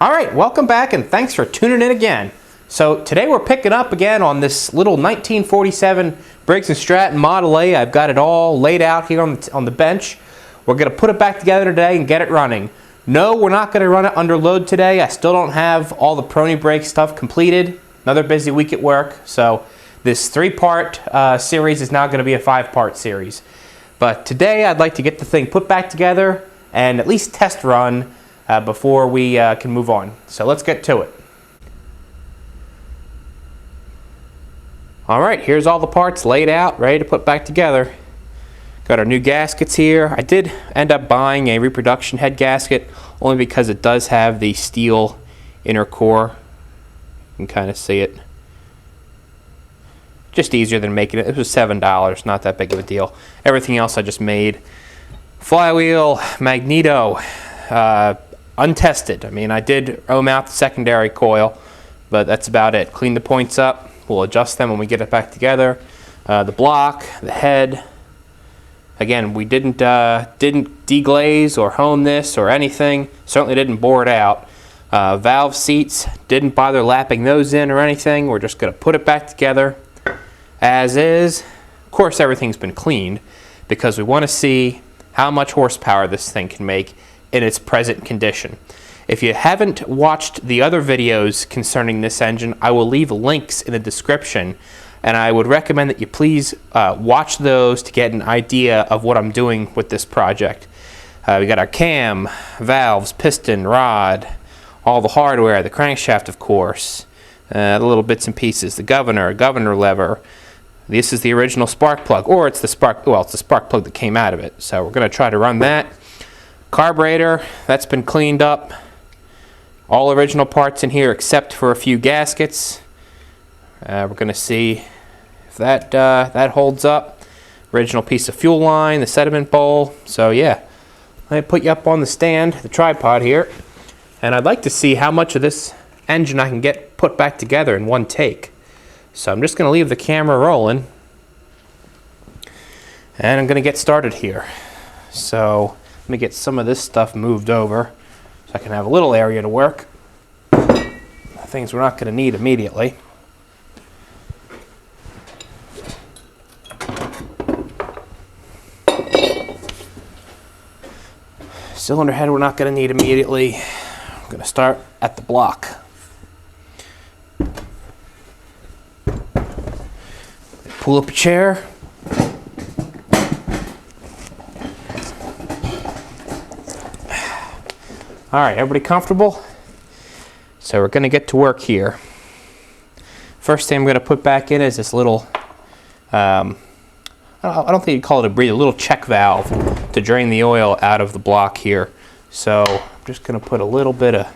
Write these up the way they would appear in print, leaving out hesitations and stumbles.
All right, welcome back and thanks for tuning in again. So today we're picking up again on this little 1947 Briggs and Stratton Model A. I've got it all laid out here on the bench. We're going to put it back together today and get it running. No, we're not going to run it under load today. I still don't have all the Prony brake stuff completed. Another busy week at work. So this three-part series is now going to be a five-part series. But today I'd like to get the thing put back together and at least test run before we can move on. So let's get to it. All right, here's all the parts laid out, ready to put back together. Got our new gaskets here. I did end up buying a reproduction head gasket only because it does have the steel inner core. You can kind of see it. Just easier than making it. It was $7, not that big of a deal. Everything else I just made. Flywheel, Magneto, untested. I mean, I did ohm out the secondary coil, but that's about it. Clean the points up. We'll adjust them when we get it back together. The block, the head. Again, we didn't deglaze or hone this or anything. Certainly didn't bore it out. Valve seats, didn't bother lapping those in or anything. We're just going to put it back together as is. Of course, everything's been cleaned because we want to see how much horsepower this thing can make in its present condition. If you haven't watched the other videos concerning this engine, I will leave links in the description, and I would recommend that you please watch those to get an idea of what I'm doing with this project. We got our cam, valves, piston, rod, all the hardware, the crankshaft, of course, the little bits and pieces, the governor lever. This is the original spark plug, or it's the spark, well, it's the spark plug that came out of it. So we're going to try to run that. Carburetor, that's been cleaned up. All original parts in here except for a few gaskets. We're going to see if that holds up. Original piece of fuel line, the sediment bowl. So yeah, let me put you up on the stand, the tripod here. And I'd like to see how much of this engine I can get put back together in one take. So I'm just going to leave the camera rolling. And I'm going to get started here. So let me get some of this stuff moved over so I can have a little area to work. Things we're not going to need immediately. Cylinder head we're not going to need immediately. I'm going to start at the block. Pull up a chair. All right, everybody comfortable? So we're going to get to work here. First thing I'm going to put back in is this little, I don't think you'd call it a breather, a little check valve to drain the oil out of the block here. So I'm just going to put a little bit of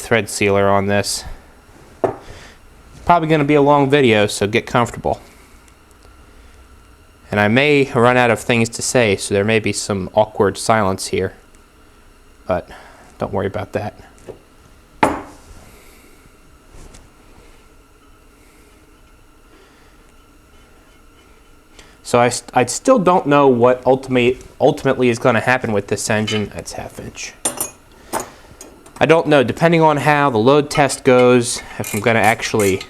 thread sealer on this. Probably going to be a long video, so get comfortable. And I may run out of things to say, so there may be some awkward silence here. But don't worry about that. So I still don't know what ultimately is going to happen with this engine. That's half-inch. I don't know, depending on how the load test goes, if I'm going to actually,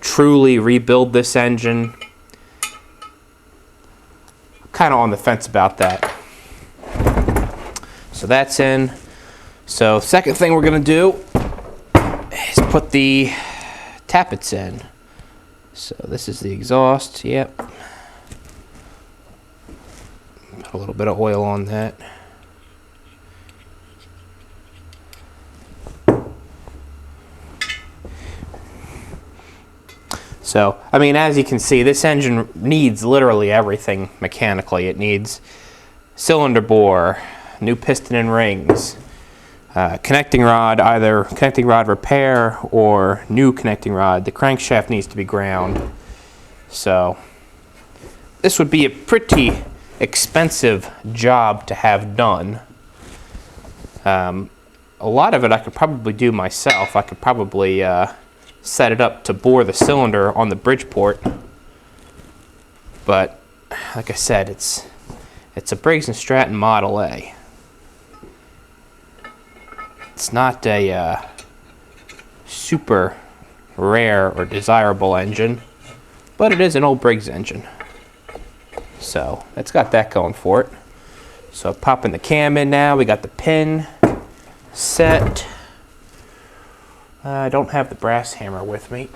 truly rebuild this engine. I'm kind of on the fence about that. So that's in. So second thing we're going to do is put the tappets in. So this is the exhaust. Yep. Put a little bit of oil on that. So, I mean, as you can see, this engine needs literally everything mechanically. It needs cylinder bore, new piston and rings, connecting rod, either connecting rod repair or new connecting rod. The crankshaft needs to be ground. So this would be a pretty expensive job to have done. A lot of it I could probably do myself. I could probably set it up to bore the cylinder on the Bridgeport. But like I said, it's a Briggs and Stratton Model A. It's not a super rare or desirable engine, but it is an old Briggs engine. So it's got that going for it. So popping the cam in now, we got the pin set. I don't have the brass hammer with me.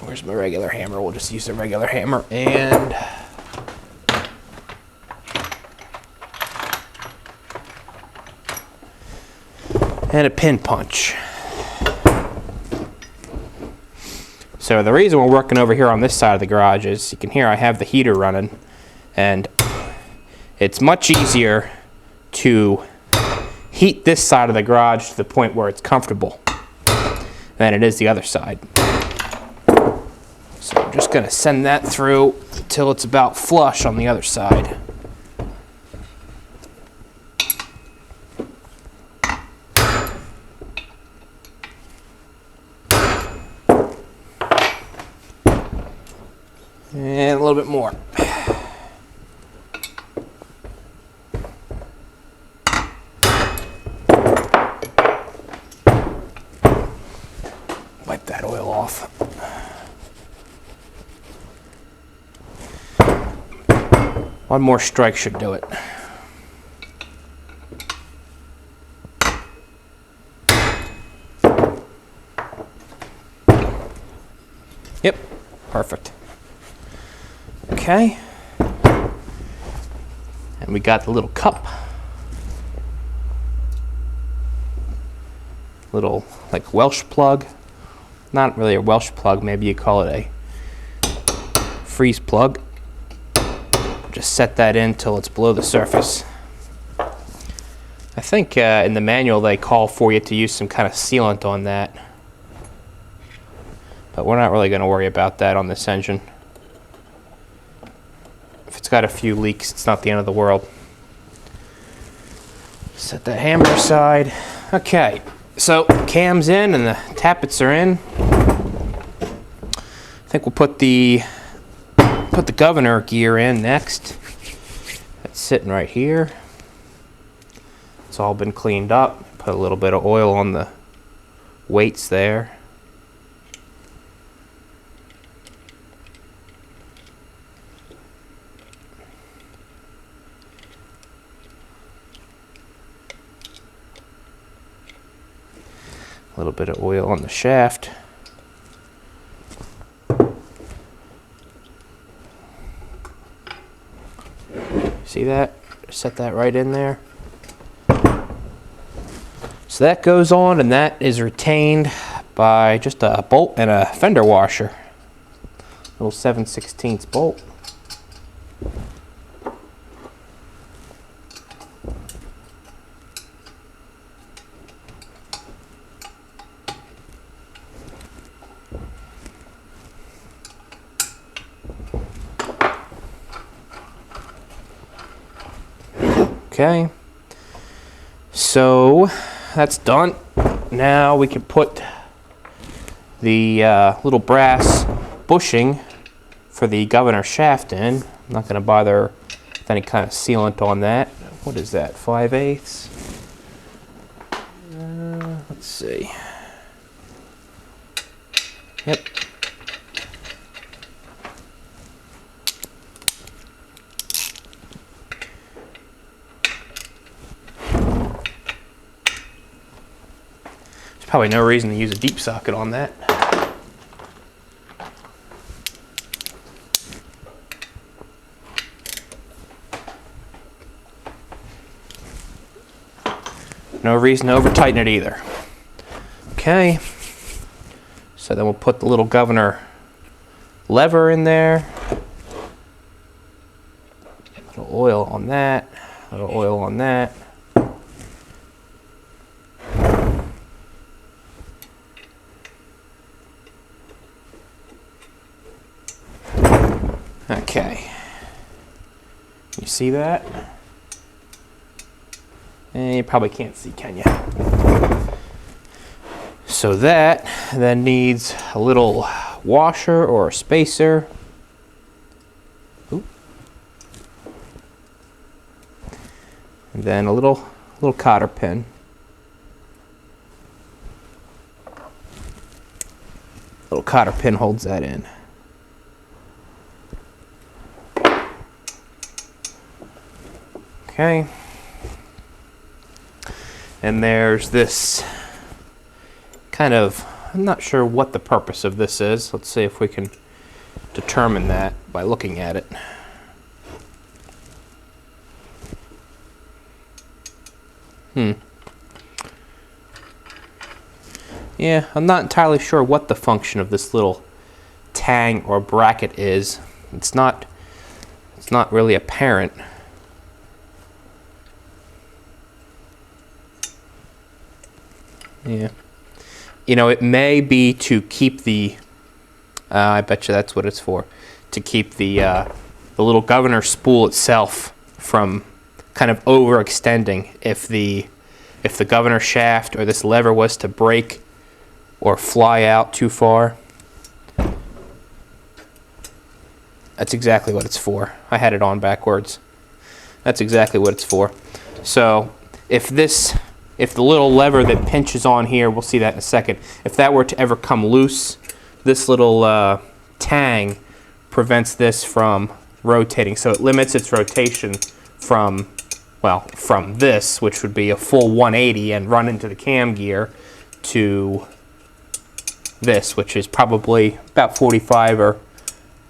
Where's my regular hammer? We'll just use the regular hammer and a pin punch. So the reason we're working over here on this side of the garage is you can hear I have the heater running, and it's much easier to heat this side of the garage to the point where it's comfortable than it is the other side. So I'm just going to send that through until it's about flush on the other side. And a little bit more. Wipe that oil off. One more strike should do it. Yep, perfect. Okay. And we got the little cup. Little, like, Welsh plug. Not really a Welsh plug, maybe you call it a freeze plug. Just set that in till it's below the surface. I think in the manual they call for you to use some kind of sealant on that. But we're not really going to worry about that on this engine. If it's got a few leaks, it's not the end of the world. Set that hammer aside. Okay, so cam's in and the tappets are in. I think we'll put the governor gear in next. That's sitting right here. It's all been cleaned up. Put a little bit of oil on the weights there. A little bit of oil on the shaft. See that? Set that right in there. So that goes on, and that is retained by just a bolt and a fender washer. Little 7/16 bolt. Okay, so that's done. Now we can put the little brass bushing for the governor shaft in. I'm not going to bother with any kind of sealant on that. What is that, 5/8? Let's see. Yep. Probably no reason to use a deep socket on that. No reason to over tighten it either. Okay. So then we'll put the little governor lever in there. A little oil on that. A little oil on that. Okay, you see that? And you probably can't see, can you? So that then needs a little washer or a spacer. Ooh. And then a little cotter pin. Little cotter pin holds that in. Okay. And there's this kind of, I'm not sure what the purpose of this is. Let's see if we can determine that by looking at it. Yeah, I'm not entirely sure what the function of this little tang or bracket is. It's not really apparent. Yeah. You know, it may be to keep the, I bet you that's what it's for, to keep the little governor spool itself from kind of overextending. If the governor shaft or this lever was to break or fly out too far. That's exactly what it's for. I had it on backwards. That's exactly what it's for. So if the little lever that pinches on here, we'll see that in a second, if that were to ever come loose, this little tang prevents this from rotating. So it limits its rotation from, well, from this, which would be a full 180 and run into the cam gear, to this, which is probably about 45 or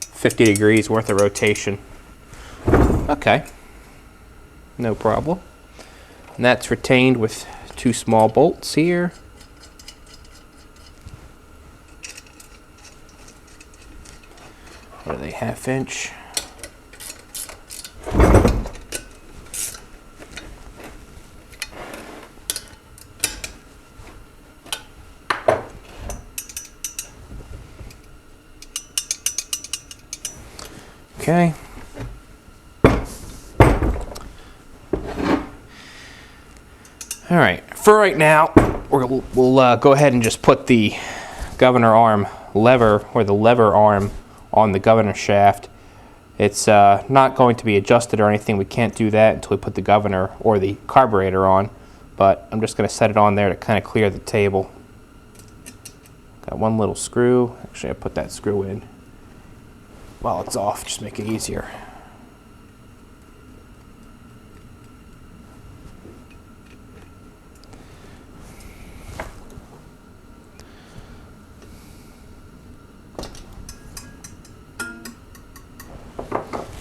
50 degrees worth of rotation. Okay, no problem. And that's retained with 2 small bolts here. What are they, 1/2 inch? Okay. All right, for right now, we'll go ahead and just put the governor arm lever, or the lever arm, on the governor shaft. It's not going to be adjusted or anything. We can't do that until we put the governor or the carburetor on, but I'm just going to set it on there to kind of clear the table. Got one little screw. Actually, I put that screw in while it's off, just make it easier.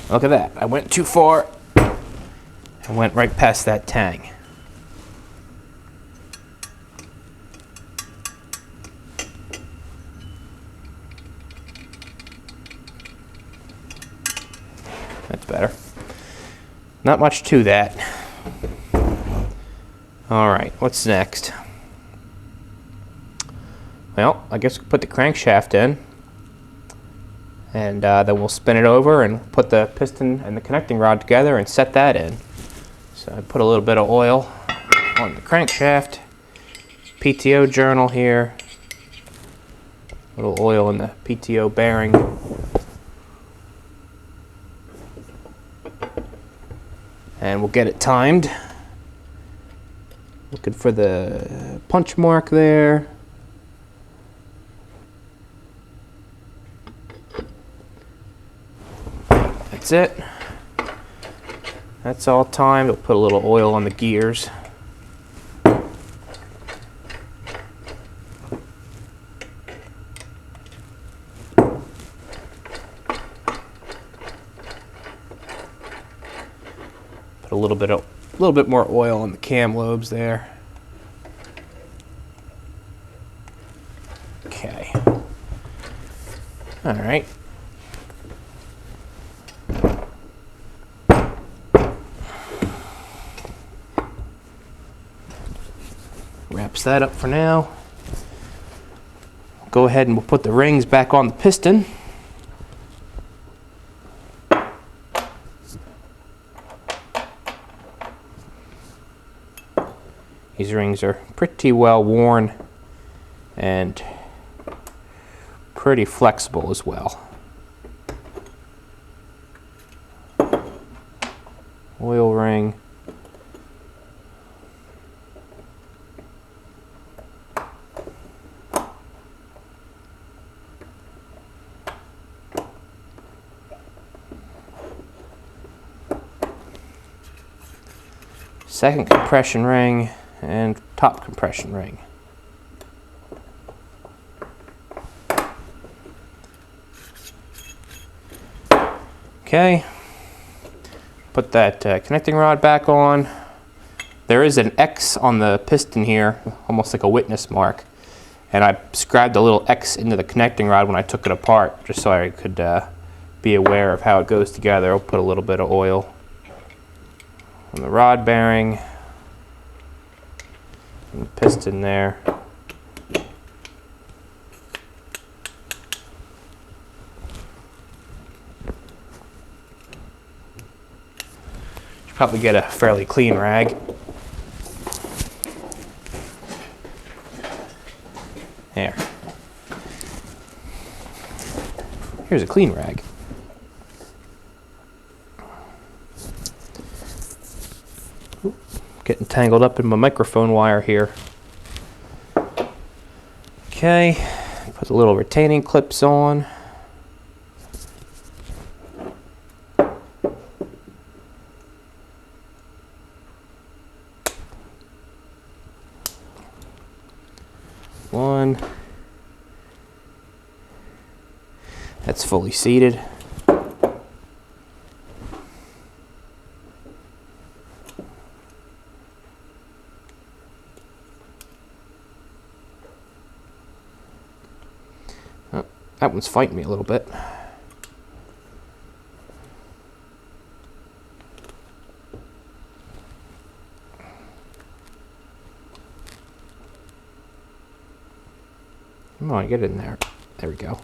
Look at that. I went too far. I went right past that tang. That's better. Not much to that. All right, what's next? Well, I guess we'll put the crankshaft in, and then we'll spin it over and put the piston and the connecting rod together and set that in. So I put a little bit of oil on the crankshaft, PTO journal here, a little oil in the PTO bearing. And we'll get it timed. Looking for the punch mark there. That's it. That's all timed. We'll put a little oil on the gears. Put a little bit more oil on the cam lobes there. Okay. All right. Wraps that up for now. Go ahead and we'll put the rings back on the piston. These rings are pretty well worn and pretty flexible as well. Oil ring. second compression ring, and top compression ring. Okay, put that connecting rod back on. There is an X on the piston here, almost like a witness mark. And I scribed a little X into the connecting rod when I took it apart, just so I could be aware of how it goes together. I'll put a little bit of oil on the rod bearing and the piston there. Should probably get a fairly clean rag. There. Here's a clean rag. Ooh, getting tangled up in my microphone wire here. Okay, put the little retaining clips on. One. That's fully seated. Oh, that one's fighting me a little bit. Come on, get in there. There we go.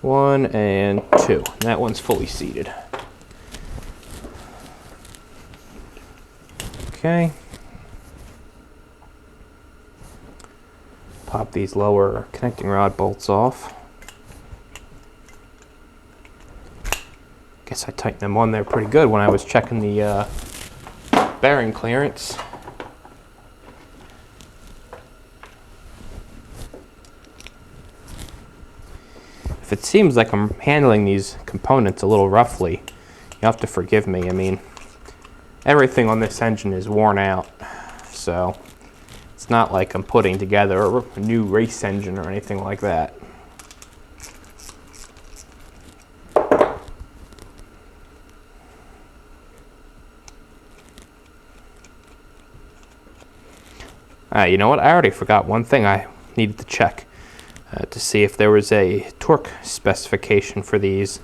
1 and 2. That one's fully seated. Okay. Pop these lower connecting rod bolts off. Guess I tightened them on there pretty good when I was checking the bearing clearance. If it seems like I'm handling these components a little roughly, you have to forgive me. I mean, everything on this engine is worn out, so it's not like I'm putting together a new race engine or anything like that. You know what? I already forgot one thing I needed to check. To see if there was a torque specification for these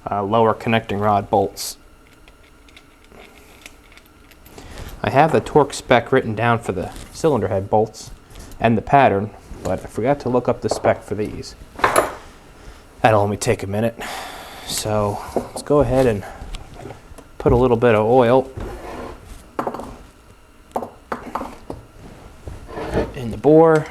lower connecting rod bolts. I have the torque spec written down for the cylinder head bolts and the pattern, but I forgot to look up the spec for these. That'll only take a minute. So let's go ahead and put a little bit of oil in the bore.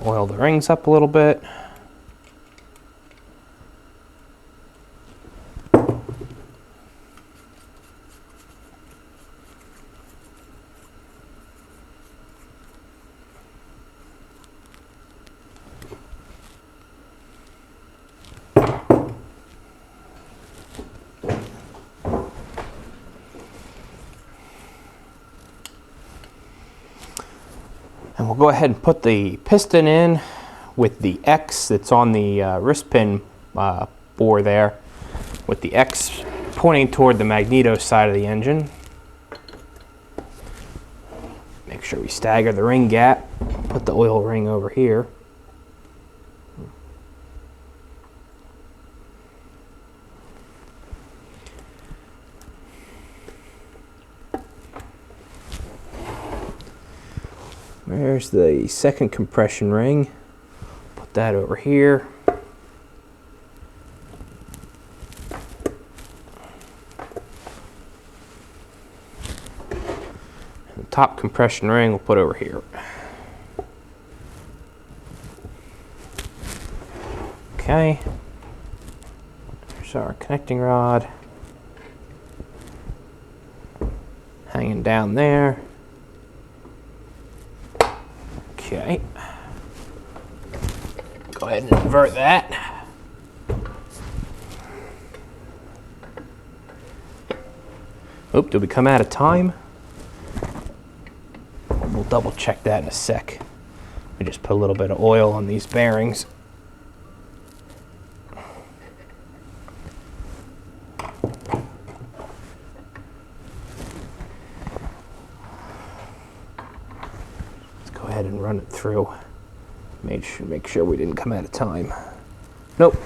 Oil the rings up a little bit. And we'll go ahead and put the piston in with the X that's on the wrist pin bore there, with the X pointing toward the Magneto side of the engine. Make sure we stagger the ring gap. Put the oil ring over here. There's the second compression ring. Put that over here. And the top compression ring we'll put over here. Okay. There's our connecting rod. hanging down there. Okay. Go ahead and invert that. Oop, did we come out of time? We'll double check that in a sec. We just put a little bit of oil on these bearings. Let's go ahead and run it through. Make sure we didn't come out of time. Nope,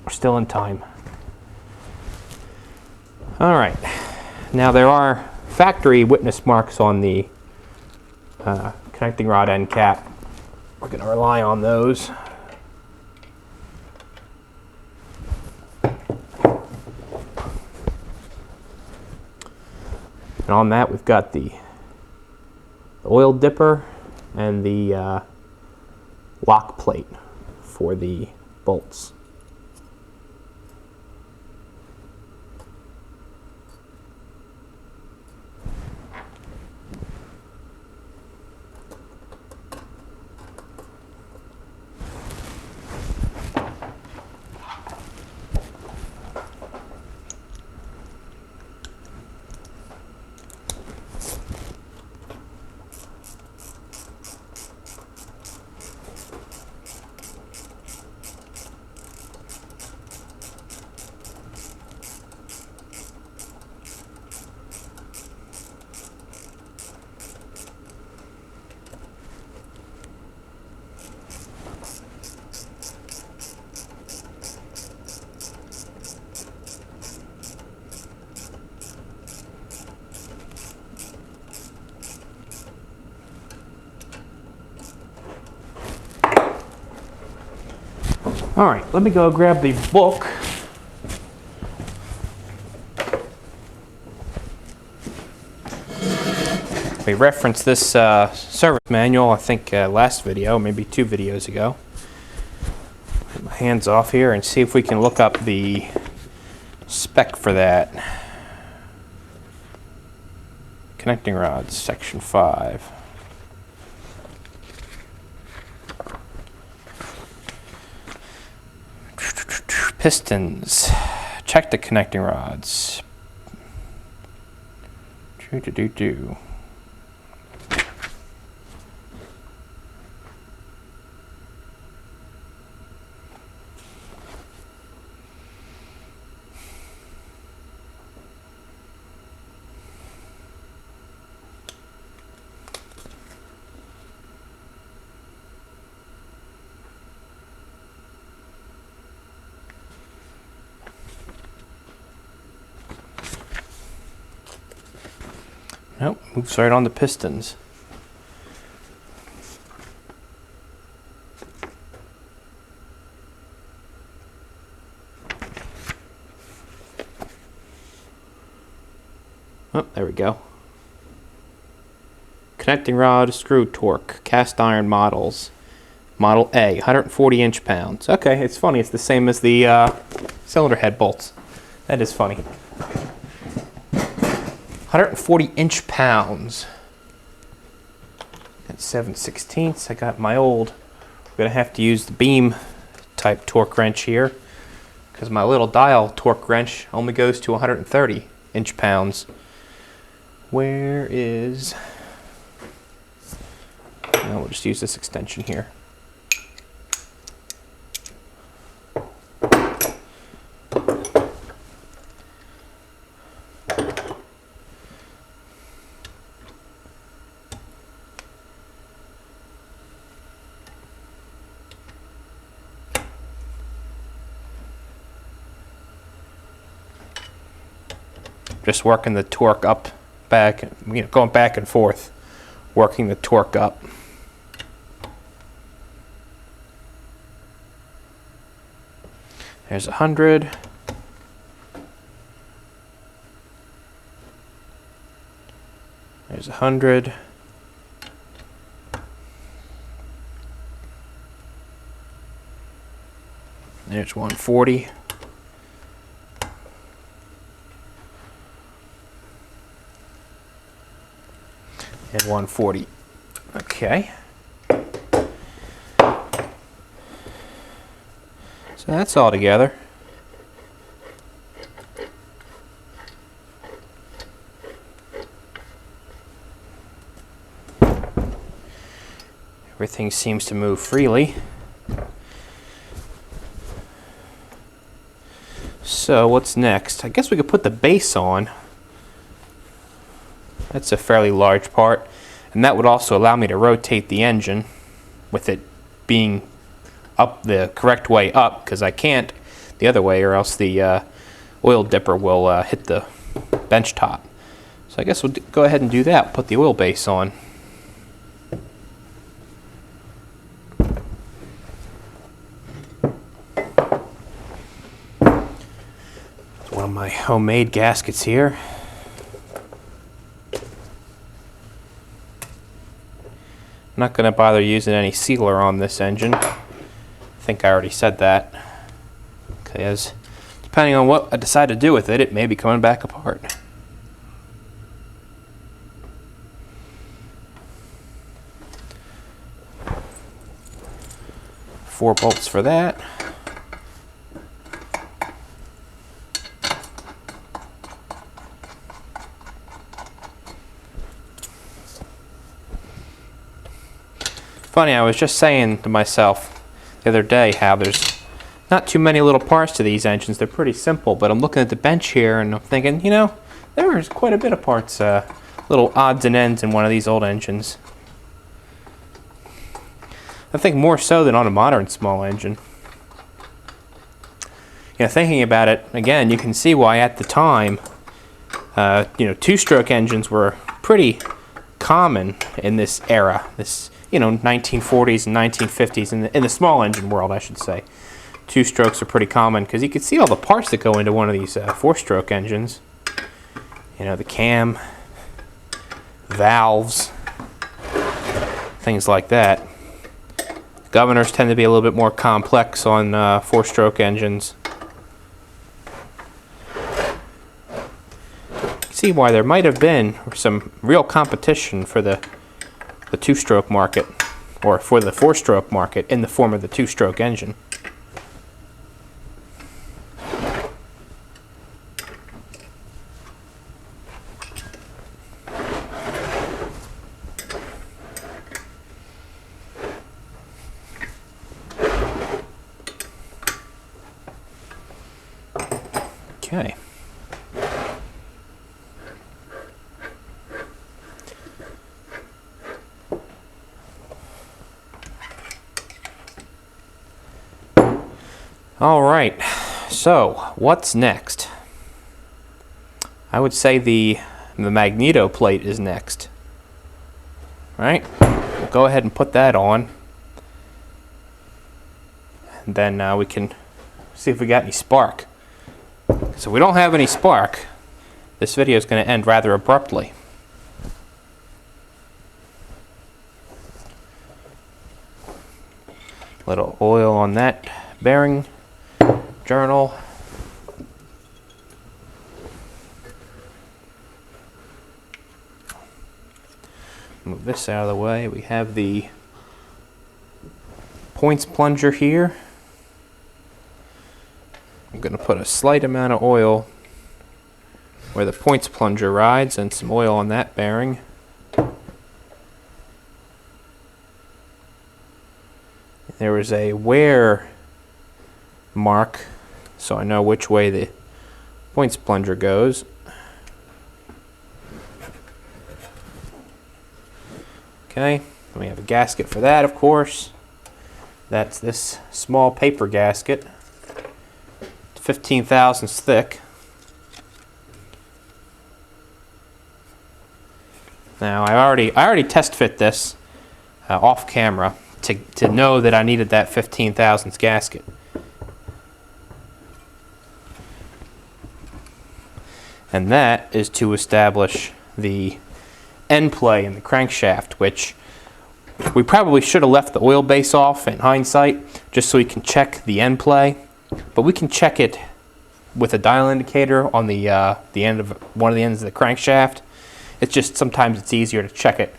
we're still in time. All right, now there are factory witness marks on the connecting rod end cap. We're going to rely on those. And on that we've got the oil dipper and the lock plate for the bolts. All right, let me go grab the book. We referenced this service manual, I think last video, maybe 2 videos ago. Put my hands off here and see if we can look up the spec for that. Connecting rods, section 5. Pistons. Check the connecting rods. Do. Nope, moves right on the pistons. Oh, there we go. Connecting rod, screw torque, cast iron models. Model A, 140 inch-pounds. Okay, it's funny, it's the same as the cylinder head bolts. That is funny. 140 inch-pounds. At 7/16. I got my old. I'm gonna have to use the beam type torque wrench here because my little dial torque wrench only goes to 130 inch-pounds. Where is? No, we'll just use this extension here. Just working the torque up, back, going back and forth, working the torque up. There's 100. There's 100. There's 140. 140. Okay. So that's all together. Everything seems to move freely. So what's next? I guess we could put the base on. That's a fairly large part, and that would also allow me to rotate the engine with it being up the correct way up, because I can't the other way or else the oil dipper will hit the bench top. So I guess we'll go ahead and do that, put the oil base on. One of my homemade gaskets here. I'm not going to bother using any sealer on this engine. I think I already said that. Because depending on what I decide to do with it, it may be coming back apart. Four bolts for that. Funny, I was just saying to myself the other day how there's not too many little parts to these engines. They're pretty simple, but I'm looking at the bench here and I'm thinking, you know, there's quite a bit of parts, little odds and ends in one of these old engines. I think more so than on a modern small engine. You know, thinking about it, again, you can see why at the time, you know, two-stroke engines were pretty common in this era. This, you know, 1940s and 1950s, in the small engine world, I should say. Two strokes are pretty common because you can see all the parts that go into one of these four-stroke engines. You know, the cam, valves, things like that. Governors tend to be a little bit more complex on four-stroke engines. See why there might have been some real competition for the two-stroke market, or for the four-stroke market, in the form of the two-stroke engine. Okay. All right, so what's next? I would say the Magneto plate is next. All right, we'll go ahead and put that on. And then we can see if we got any spark. So if we don't have any spark, this video is going to end rather abruptly. Little oil on that bearing journal. Move this out of the way. We have the points plunger here. I'm going to put a slight amount of oil where the points plunger rides and some oil on that bearing. There is a wear mark, so I know which way the points plunger goes. Okay, we have a gasket for that, of course. That's this small paper gasket, 15 thousandths thick. Now I already test fit this off camera to know that I needed that 15 thousandths gasket. And that is to establish the end play in the crankshaft, which we probably should have left the oil base off in hindsight, just so we can check the end play. But we can check it with a dial indicator on the end of one of the ends of the crankshaft. It's just sometimes it's easier to check it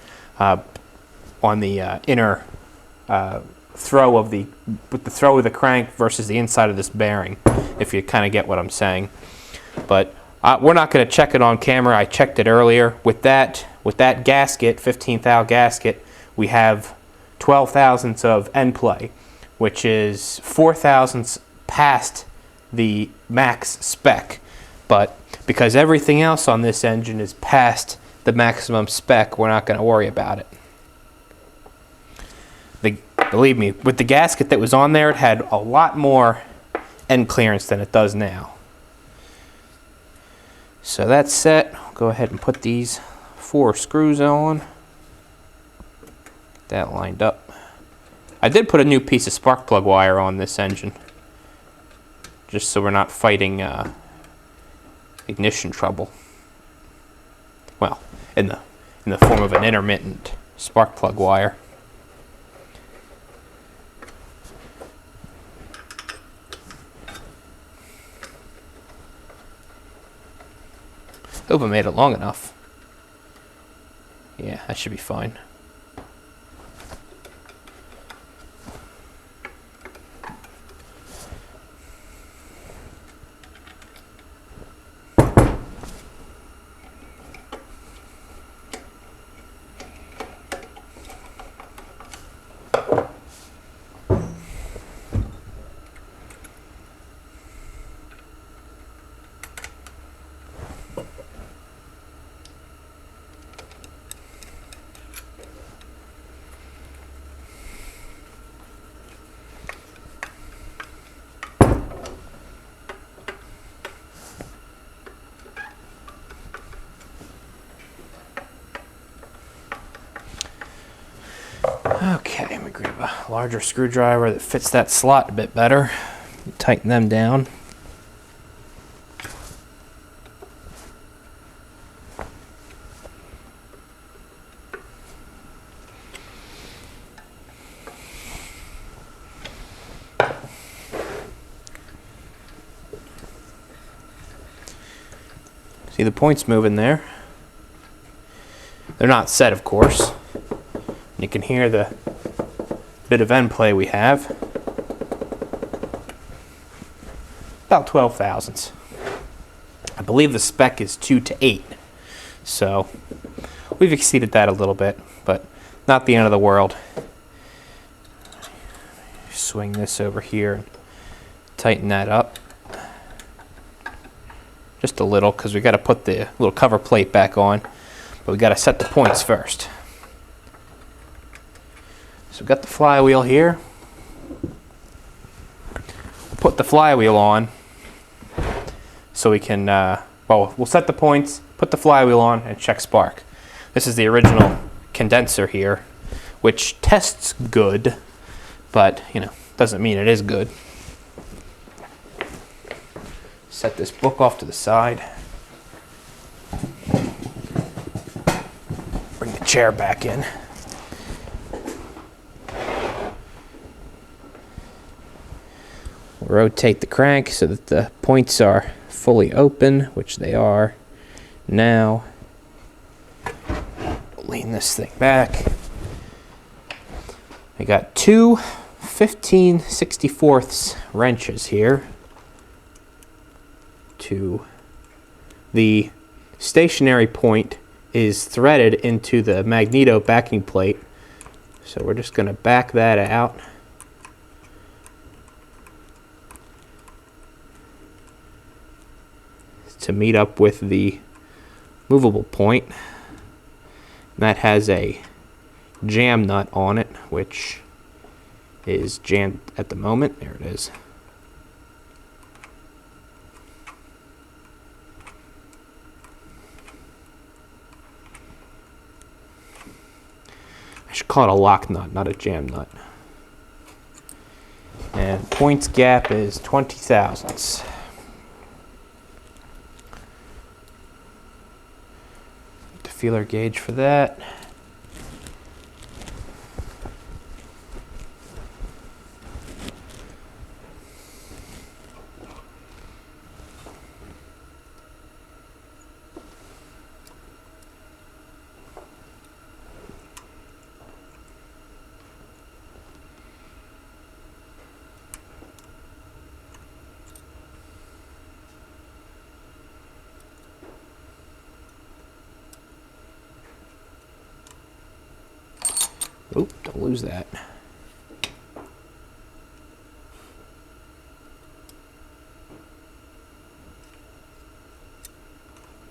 on the inner throw of the crank versus the inside of this bearing, if you kind of get what I'm saying. But we're not going to check it on camera. I checked it earlier. With that gasket, 15th thou gasket, we have 12 thousandths of end play, which is 4 thousandths past the max spec. But because everything else on this engine is past the maximum spec, we're not going to worry about it. Believe me, with the gasket that was on there, it had a lot more end clearance than it does now. So that's set. I'll go ahead and put these 4 screws on. Get that lined up. I did put a new piece of spark plug wire on this engine, just so we're not fighting ignition trouble. Well, in the form of an intermittent spark plug wire. Hope I made it long enough. Yeah, that should be fine. Okay, let me grab a larger screwdriver that fits that slot a bit better. Tighten them down. See the points moving there? They're not set, of course. You can hear the bit of end play we have. About 12 thousandths. I believe the spec is 2 to 8. So we've exceeded that a little bit, but not the end of the world. Swing this over here and tighten that up. Just a little, because we got to put the little cover plate back on, but we got to set the points first. So we've got the flywheel here. We'll put the flywheel on so we can, well, we'll set the points, put the flywheel on, and check spark. This is the original condenser here, which tests good, but, you know, doesn't mean it is good. Set this book off to the side. Bring the chair back in. We'll rotate the crank so that the points are fully open, which they are now. Lean this thing back. I got two 15/64 wrenches here. The stationary point is threaded into the Magneto backing plate, so we're just going to back that out. To meet up with the movable point. And that has a jam nut on it, which is jammed at the moment. There it is. I should call it a lock nut, not a jam nut. And points gap is 20 thousandths. The feeler gauge for that. Oop, don't lose that.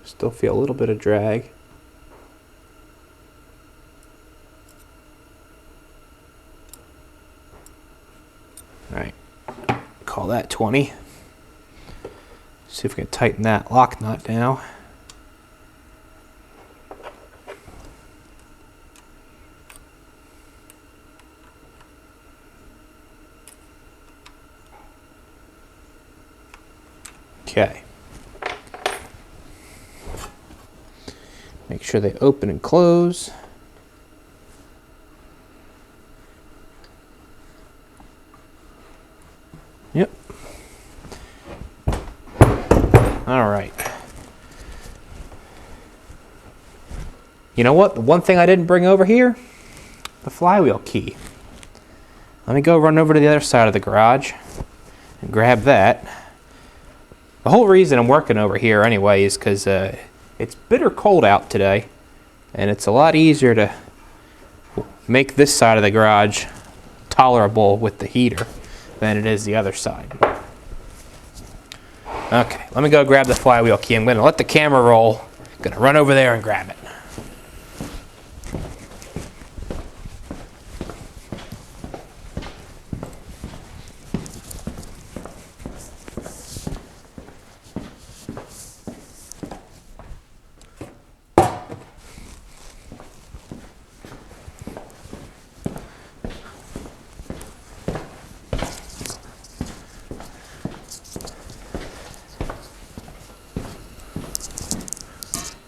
Still feel a little bit of drag. All right, call that 20. See if we can tighten that lock nut now. Okay. Make sure they open and close. Yep. All right. You know what? The one thing I didn't bring over here? The flywheel key. Let me go run over to the other side of the garage and grab that. The whole reason I'm working over here anyway is because it's bitter cold out today, and it's a lot easier to make this side of the garage tolerable with the heater than it is the other side. Okay, let me go grab the flywheel key. I'm going to let the camera roll. I'm going to run over there and grab it.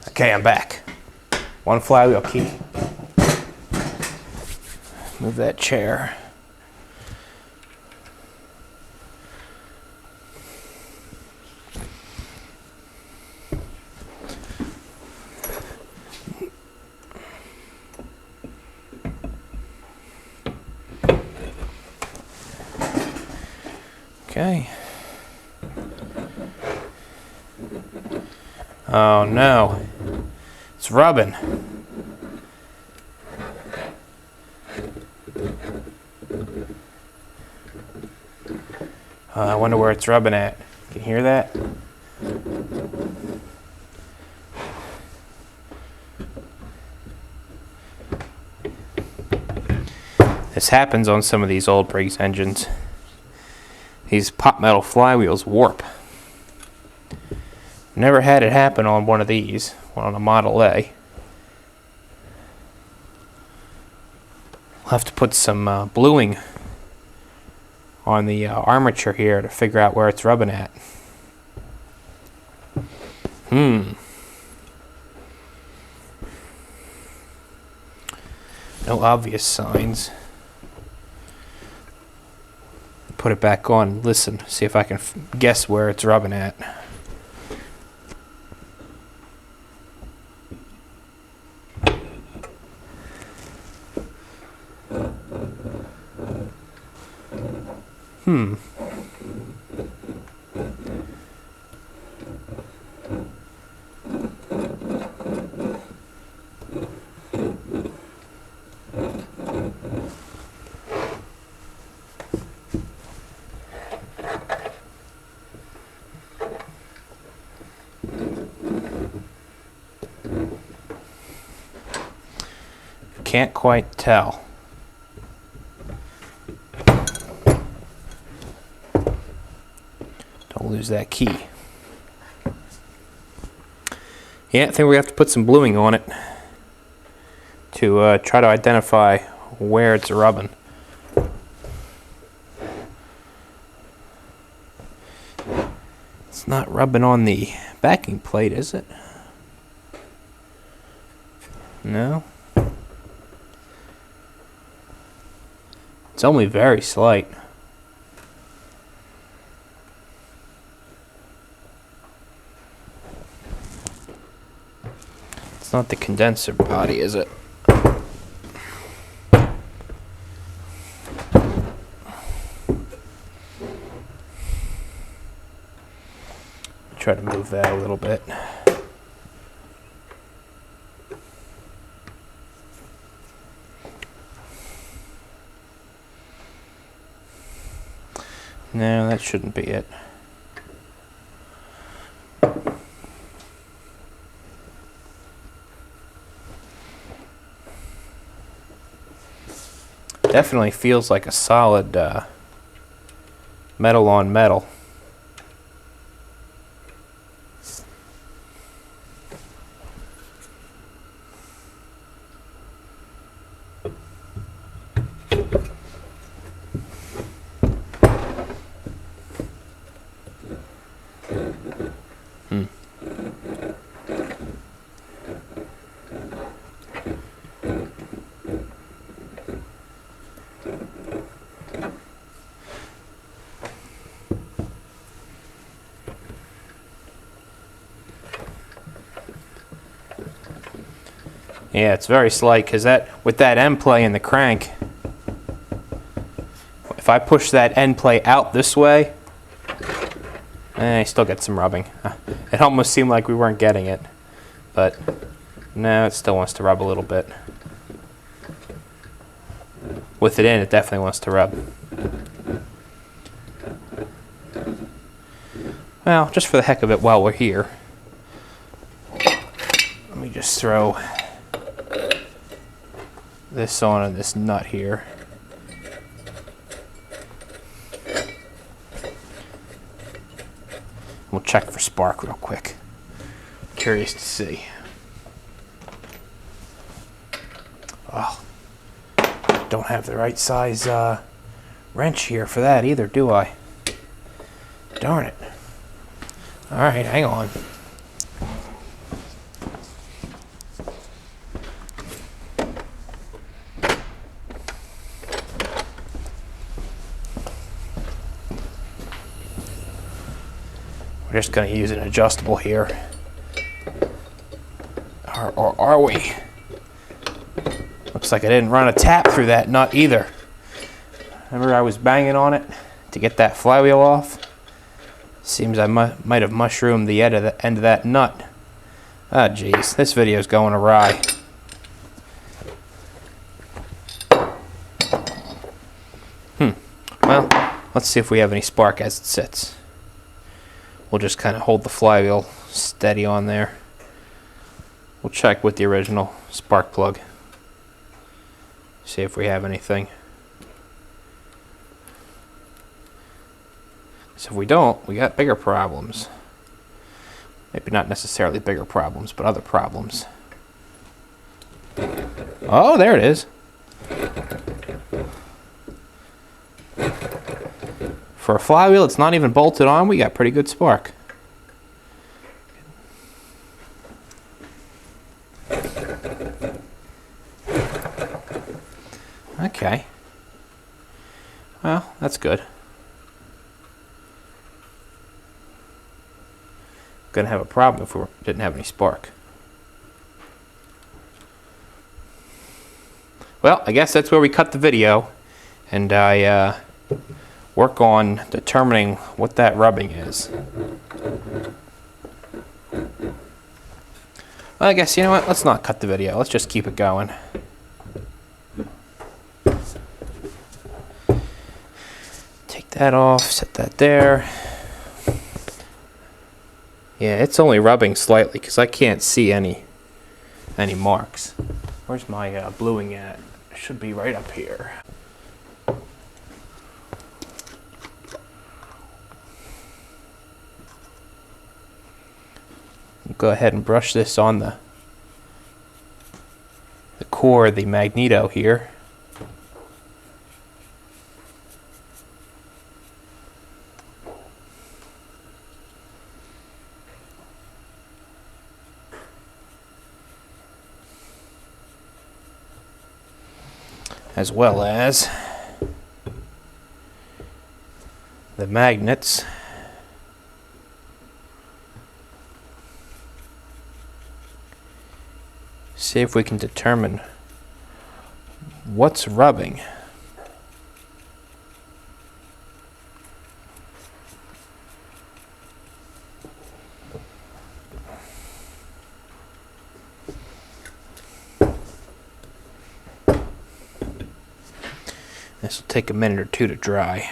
Okay, I'm back. One flywheel key. Move that chair. Okay. Oh no. It's rubbing. I wonder where it's rubbing at. Can you hear that? This happens on some of these old Briggs engines. These pot metal flywheels warp. Never had it happen on one of these, on a Model A. I'll have to put some bluing on the armature here to figure out where it's rubbing at. No obvious signs. Put it back on and listen, see if I can guess where it's rubbing at. Can't quite tell. Don't lose that key. Yeah, I think we have to put some bluing on it to try to identify where it's rubbing. It's not rubbing on the backing plate, is it? No. It's only very slight. It's not the condenser body, is it? Try to move that a little bit. No, that shouldn't be it. Definitely feels like a solid metal on metal. Yeah, it's very slight because that with that end play in the crank, if I push that end play out this way, I still get some rubbing. It almost seemed like we weren't getting it, but no, it still wants to rub a little bit. With it in, it definitely wants to rub. Well, just for the heck of it while we're here, let me just throw this on this nut here. We'll check for spark real quick. Curious to see. Oh, don't have the right size wrench here for that either, do I? Darn it. All right, hang on. We're just going to use an adjustable here. Or are we? Looks like I didn't run a tap through that nut either. Remember I was banging on it to get that flywheel off? Seems I might have mushroomed the end of that nut. Ah, geez, this video's going awry. Well, let's see if we have any spark as it sits. We'll just kind of hold the flywheel steady on there. We'll check with the original spark plug. See if we have anything. So if we don't, we got bigger problems. Maybe not necessarily bigger problems, but other problems. Oh, there it is. For a flywheel, it's not even bolted on. We got pretty good spark. Okay. Well, that's good. Gonna have a problem if we didn't have any spark. Well, I guess that's where we cut the video, and I work on determining what that rubbing is. Well, I guess, you know what, let's not cut the video, let's just keep it going. Take that off, set that there. Yeah, it's only rubbing slightly because I can't see any marks. Where's my bluing at? It should be right up here. Go ahead and brush this on the core of the Magneto here. As well as the magnets. See if we can determine what's rubbing. This will take a minute or two to dry.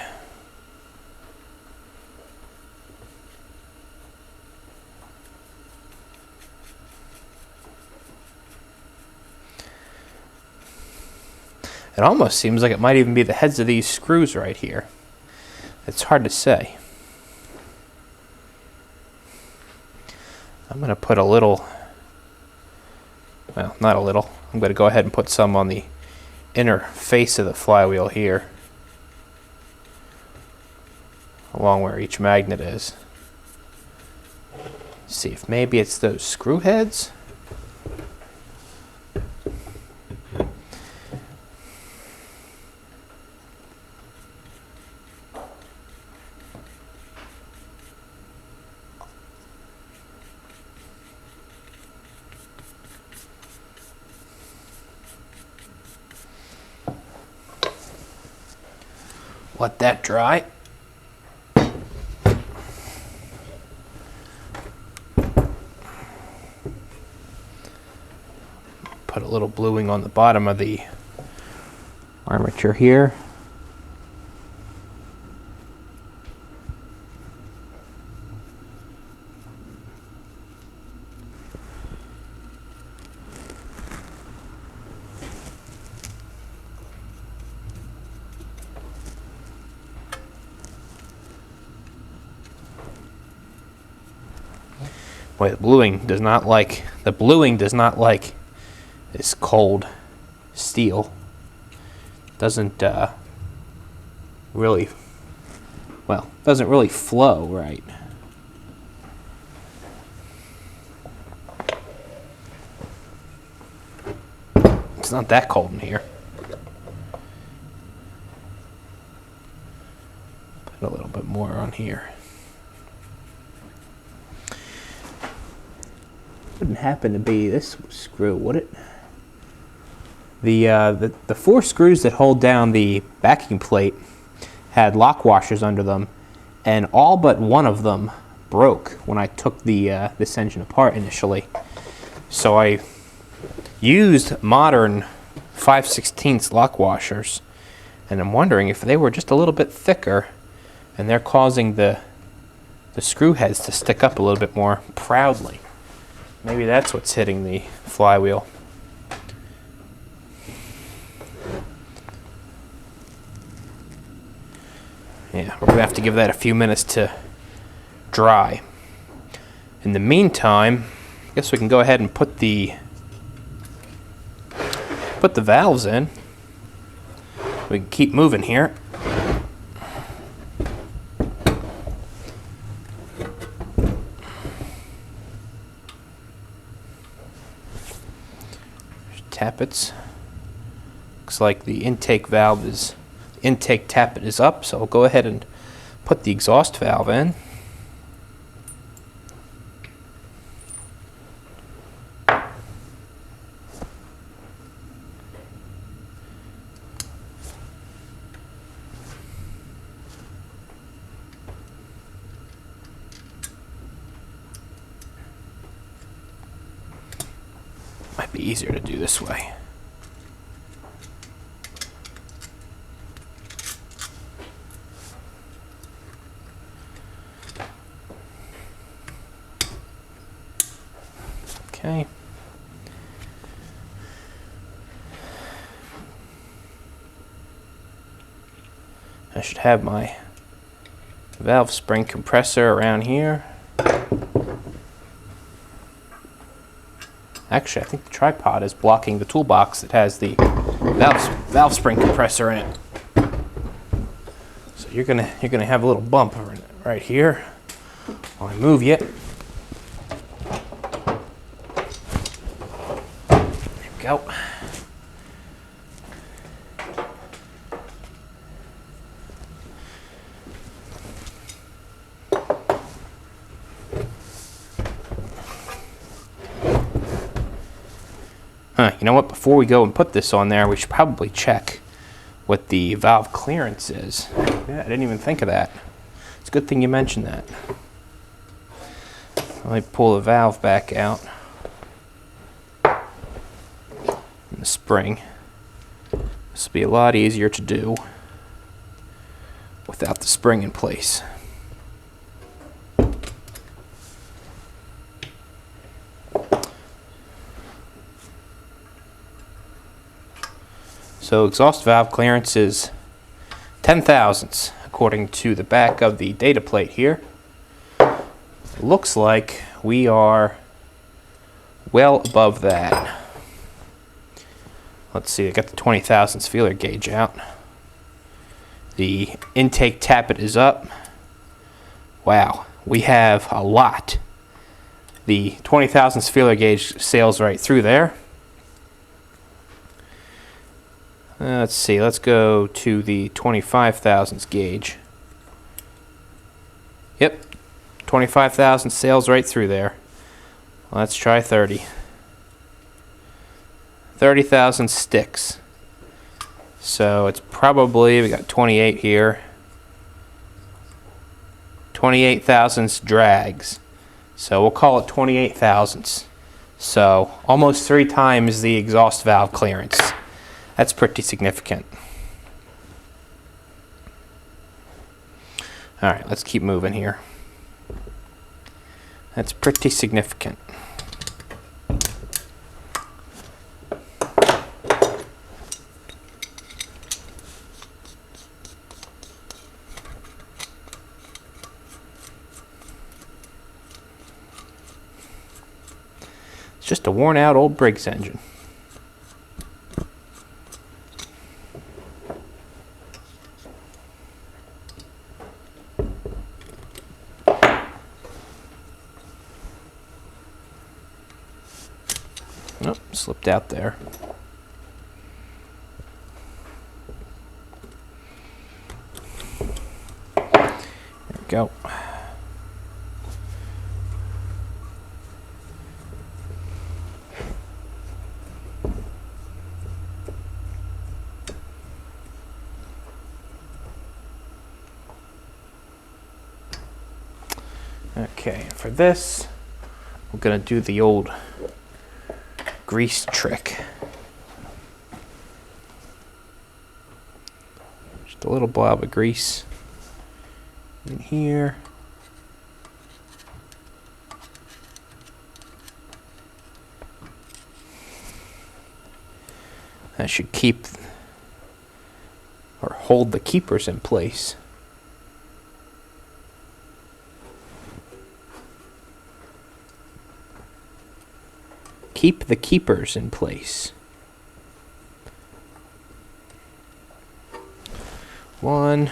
It almost seems like it might even be the heads of these screws right here. It's hard to say. I'm going to put a little, well, not a little. I'm going to go ahead and put some on the inner face of the flywheel here, along where each magnet is. See if maybe it's those screw heads. Let that dry. Put a little bluing on the bottom of the armature here. Boy, the bluing does not like this cold steel. Doesn't really flow right. It's not that cold in here. Put a little bit more on here. Wouldn't happen to be this screw, would it? The 4 screws that hold down the backing plate had lock washers under them, and all but one of them broke when I took this engine apart initially. So I used modern 5/16 lock washers, and I'm wondering if they were just a little bit thicker, and they're causing the screw heads to stick up a little bit more proudly. Maybe that's what's hitting the flywheel. Yeah, we're going to have to give that a few minutes to dry. In the meantime, I guess we can go ahead and put the valves in. We can keep moving here. Tappets. Looks like the intake tappet is up, so we'll go ahead and put the exhaust valve in. Might be easier to do this way. Okay. I should have my valve spring compressor around here. Actually, I think the tripod is blocking the toolbox that has the valve spring compressor in it. So you're gonna have a little bump right here while I move you. There we go. You know what? Before we go and put this on there, we should probably check what the valve clearance is. Yeah, I didn't even think of that. It's a good thing you mentioned that. Let me pull the valve back out. And the spring. This will be a lot easier to do without the spring in place. So exhaust valve clearance is 10 thousandths according to the back of the data plate here. Looks like we are well above that. Let's see, I got the 20 thousandths feeler gauge out. The intake tappet is up. Wow, we have a lot. The 20 thousandths feeler gauge sails right through there. Let's see, let's go to the 25 thousandths gauge. Yep, 25 thousandths sails right through there. Let's try 30. 30 thousandths sticks. So it's probably, we got 28 here. 28 thousandths drags. So we'll call it 28 thousandths. So almost 3 times the exhaust valve clearance. That's pretty significant. All right, let's keep moving here. That's pretty significant. It's just a worn out old Briggs engine. Oh, slipped out there. There we go. Okay, for this, we're going to do the old grease trick. Just a little blob of grease in here. That should keep or hold the keepers in place. Keep the keepers in place. 1.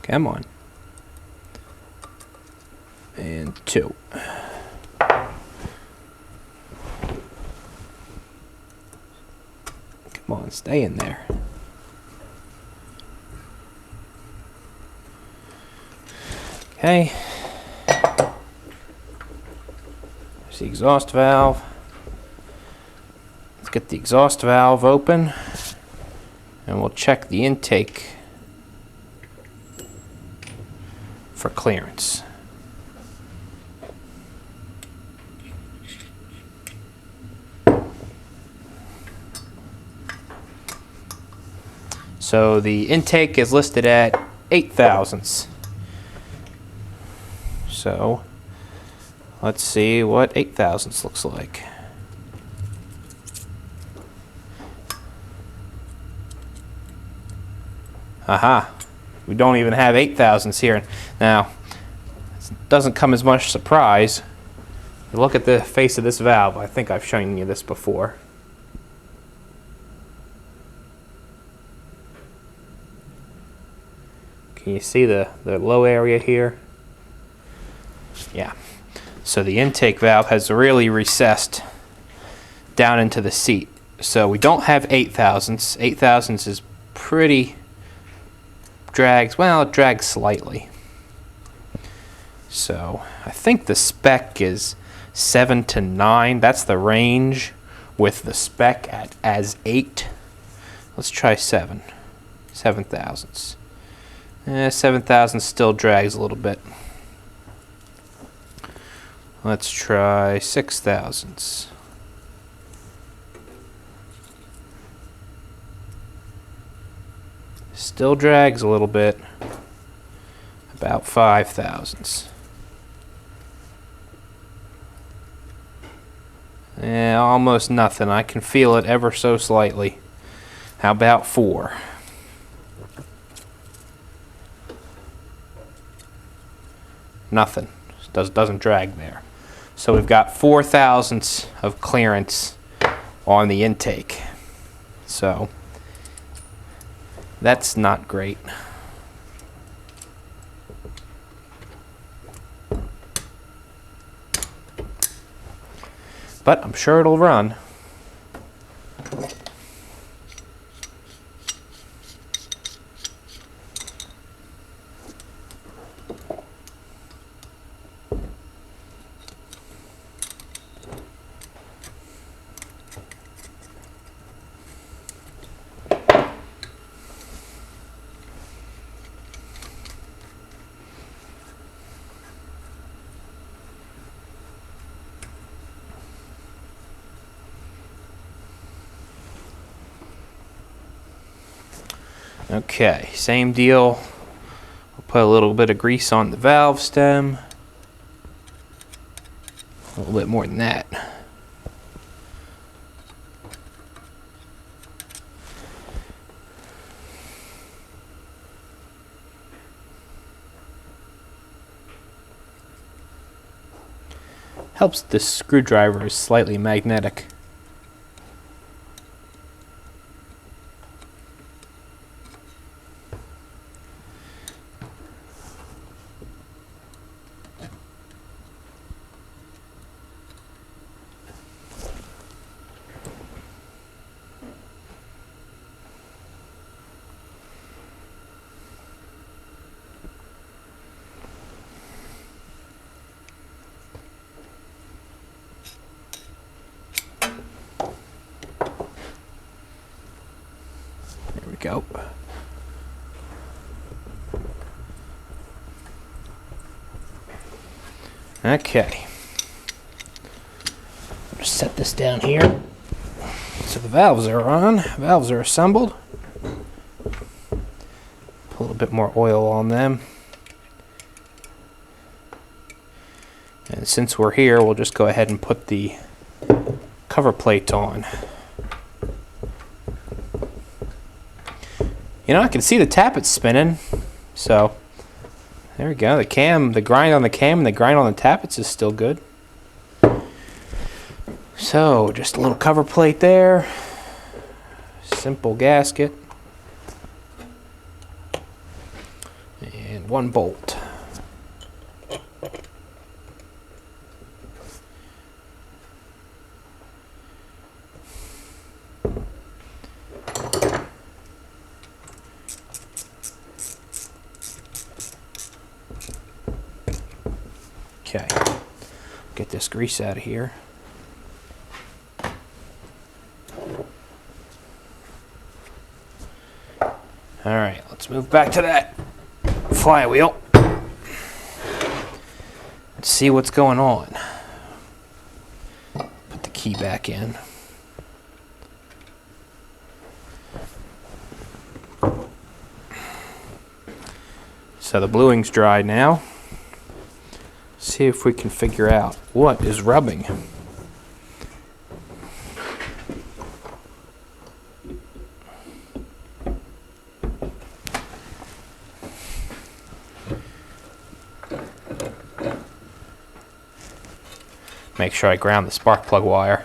Come on. And 2. Come on, stay in there. Okay. There's the exhaust valve. Let's get the exhaust valve open and we'll check the intake for clearance. So the intake is listed at 8 thousandths. So let's see what 8 thousandths looks like. Aha, we don't even have 8 thousandths here. Now, it doesn't come as much surprise. You look at the face of this valve. I think I've shown you this before. Can you see the low area here? Yeah. So the intake valve has really recessed down into the seat. So we don't have 8 thousandths. 8 thousandths is pretty drags. Well, it drags slightly. So I think the spec is 7 to 9. That's the range with the spec at as 8. Let's try 7. 7 thousandths. 7 thousandths still drags a little bit. Let's try 6 thousandths. Still drags a little bit. About 5 thousandths. Yeah, almost nothing. I can feel it ever so slightly. How about 4? Nothing. Doesn't drag there. So we've got 4 thousandths of clearance on the intake. So that's not great. But I'm sure it'll run. Okay, same deal. We'll put a little bit of grease on the valve stem. A little bit more than that. Helps this screwdriver is slightly magnetic. Go. Okay. Just set this down here. So the valves are on. Valves are assembled. Put a little bit more oil on them. And since we're here, we'll just go ahead and put the cover plate on. You know, I can see the tappet spinning, so there we go. The grind on the cam and the grind on the tappets is still good. So, just a little cover plate there. Simple gasket. And 1 bolt. Okay, get this grease out of here. All right, let's move back to that flywheel. Let's see what's going on. Put the key back in. So the bluing's dry now. See if we can figure out what is rubbing. Make sure I ground the spark plug wire.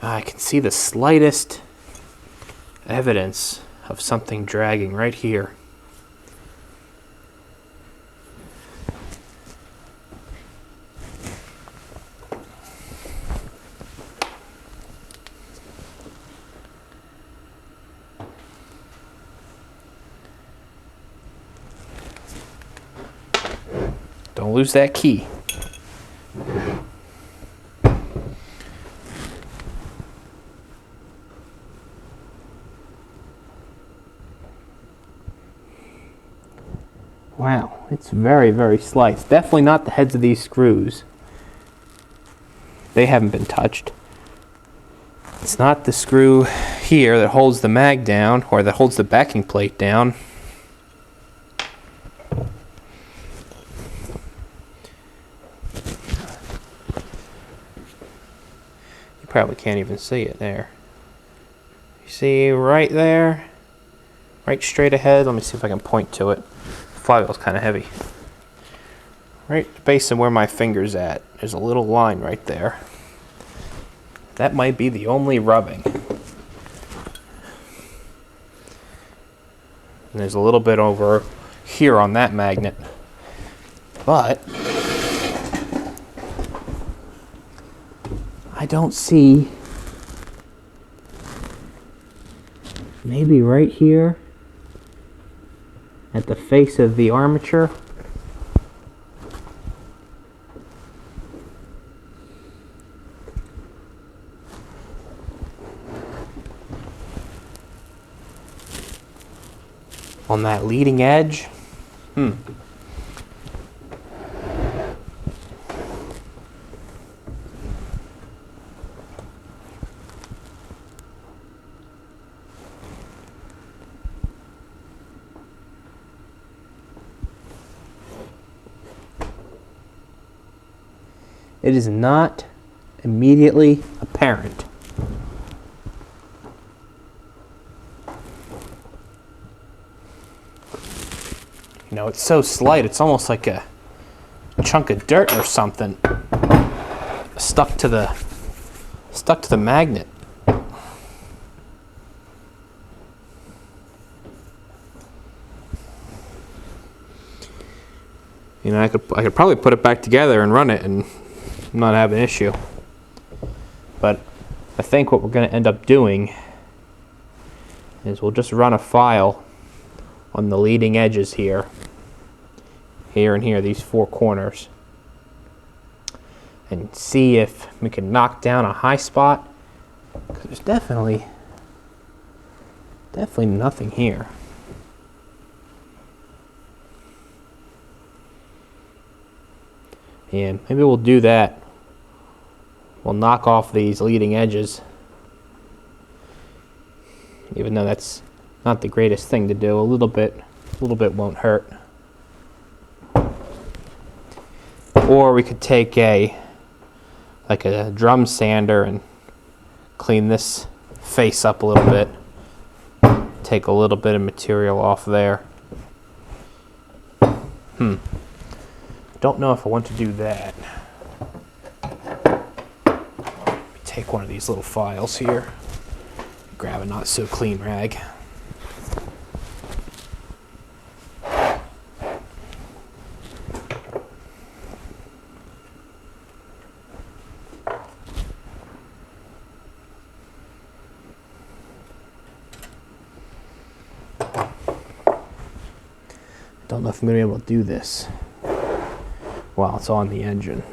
I can see the slightest evidence of something dragging right here. Don't lose that key. Wow, it's very, very slight. It's definitely not the heads of these screws. They haven't been touched. It's not the screw here that holds the mag down, or that holds the backing plate down. You probably can't even see it there. You see right there? Right straight ahead. Let me see if I can point to it. Flywheel's kind of heavy. Right based on where my finger's at, there's a little line right there. That might be the only rubbing. And there's a little bit over here on that magnet. But I don't see, maybe right here at the face of the armature. On that leading edge. It is not immediately apparent. You know, it's so slight, it's almost like a chunk of dirt or something stuck to the magnet. You know, I could probably put it back together and run it and not have an issue. But I think what we're going to end up doing is we'll just run a file on the leading edges here, and here, these four corners, and see if we can knock down a high spot, because there's definitely nothing here. And maybe we'll do that. We'll knock off these leading edges, even though that's not the greatest thing to do. A little bit won't hurt. Or we could take a drum sander and clean this face up a little bit. Take a little bit of material off there. Don't know if I want to do that. Take one of these little files here. Grab a not so clean rag. Don't know if I'm going to be able to do this while it's on the engine.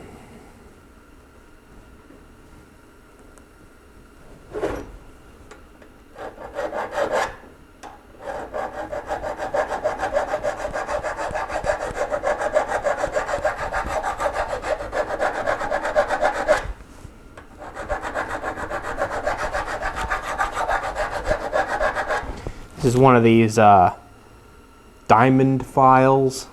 This is one of these diamond files.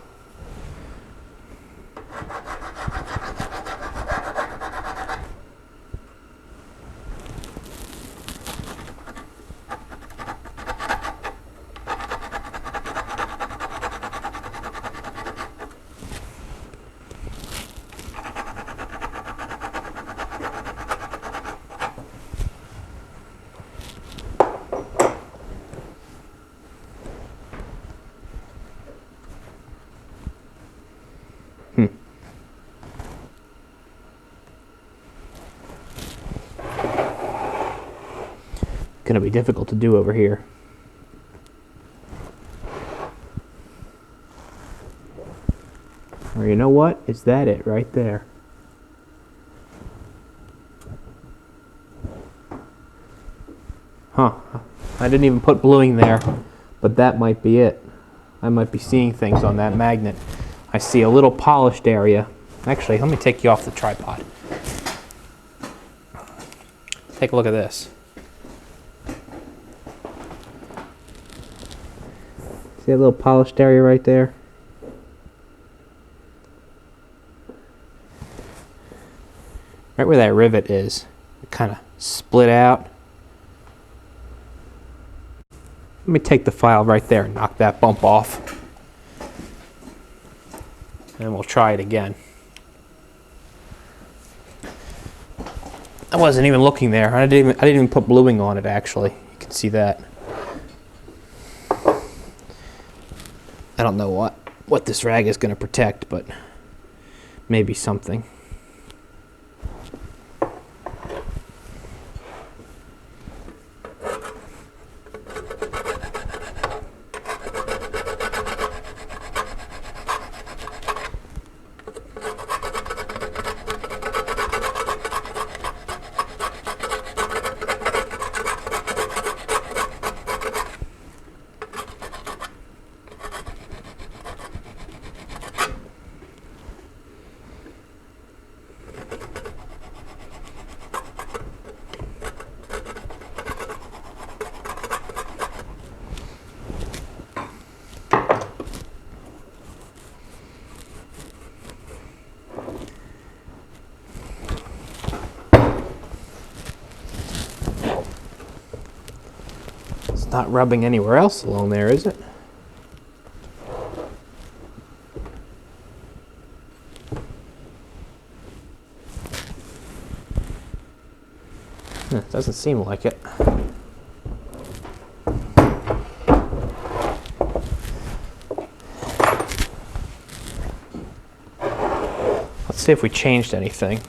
Going to be difficult to do over here. Or you know what? Is that it right there? Huh. I didn't even put bluing there, but that might be it. I might be seeing things on that magnet. I see a little polished area. Actually, let me take you off the tripod. Take a look at this. See a little polished area right there? Right where that rivet is. It kind of split out. Let me take the file right there and knock that bump off. And we'll try it again. I wasn't even looking there. I didn't even put bluing on it, actually. You can see that. I don't know what this rag is going to protect, but maybe something. Not rubbing anywhere else along there, is it? It doesn't seem like it. Let's see if we changed anything.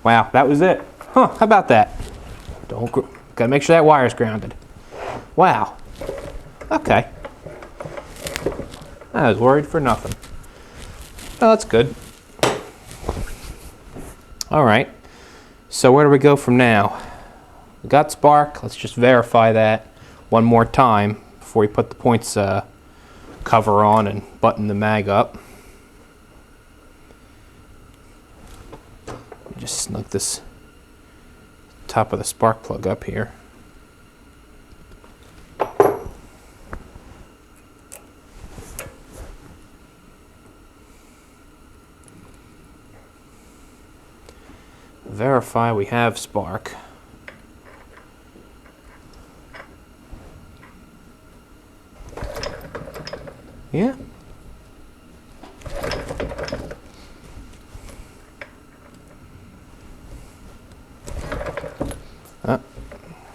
Wow, that was it. Huh, how about that? Gotta make sure that wire's grounded. Wow. Okay. I was worried for nothing. Oh, that's good. All right. So where do we go from now? We got spark. Let's just verify that one more time before we put the points cover on and button the mag up. Just snug this top of the spark plug up here. Verify we have spark. Yeah.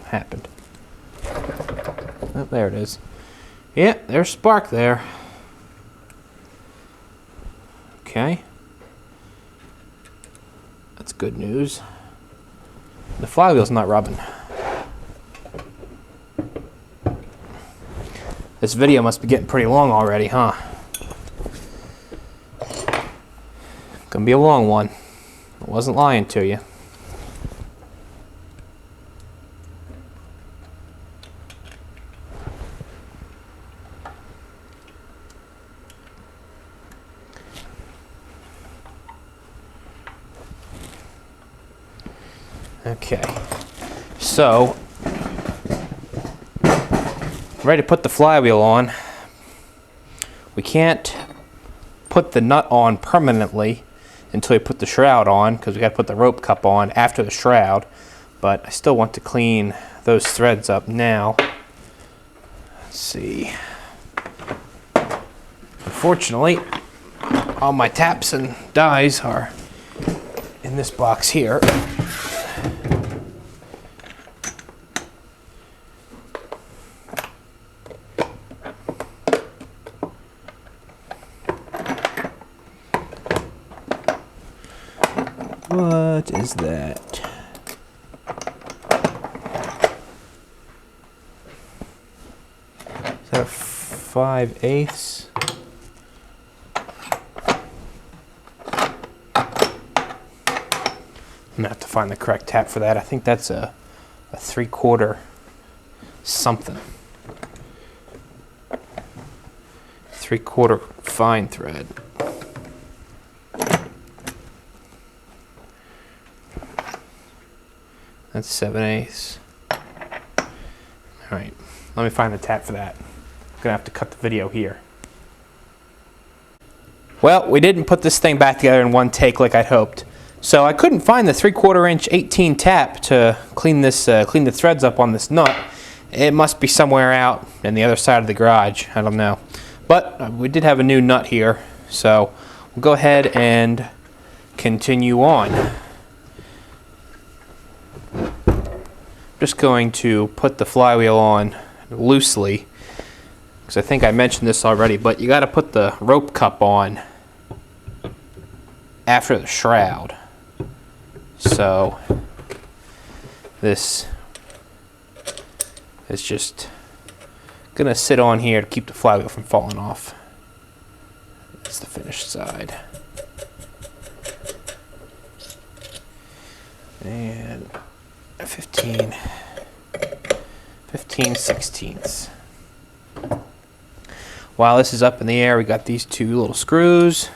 Happened. Oh, there it is. Yeah, there's spark there. Okay. That's good news. The flywheel's not rubbing. This video must be getting pretty long already, huh? Gonna be a long one. I wasn't lying to you. Okay, so ready to put the flywheel on. We can't put the nut on permanently until we put the shroud on, because we got to put the rope cup on after the shroud, but I still want to clean those threads up now. Let's see. Unfortunately, all my taps and dies are in this box here. is that? Is that a 5/8? I'm gonna have to find the correct tap for that. I think that's a 3/4 something. 3/4 fine thread. That's 7/8. All right, let me find the tap for that. I'm gonna have to cut the video here. Well, we didn't put this thing back together in one take like I'd hoped. So I couldn't find the 3/4 inch 18 tap to clean this, clean the threads up on this nut. It must be somewhere out in the other side of the garage. I don't know. But we did have a new nut here, so we'll go ahead and continue on. Just going to put the flywheel on loosely, because I think I mentioned this already, but you got to put the rope cup on after the shroud. So this is just gonna sit on here to keep the flywheel from falling off. It's the finished side. And 15 16ths. While this is up in the air, we got these two little screws.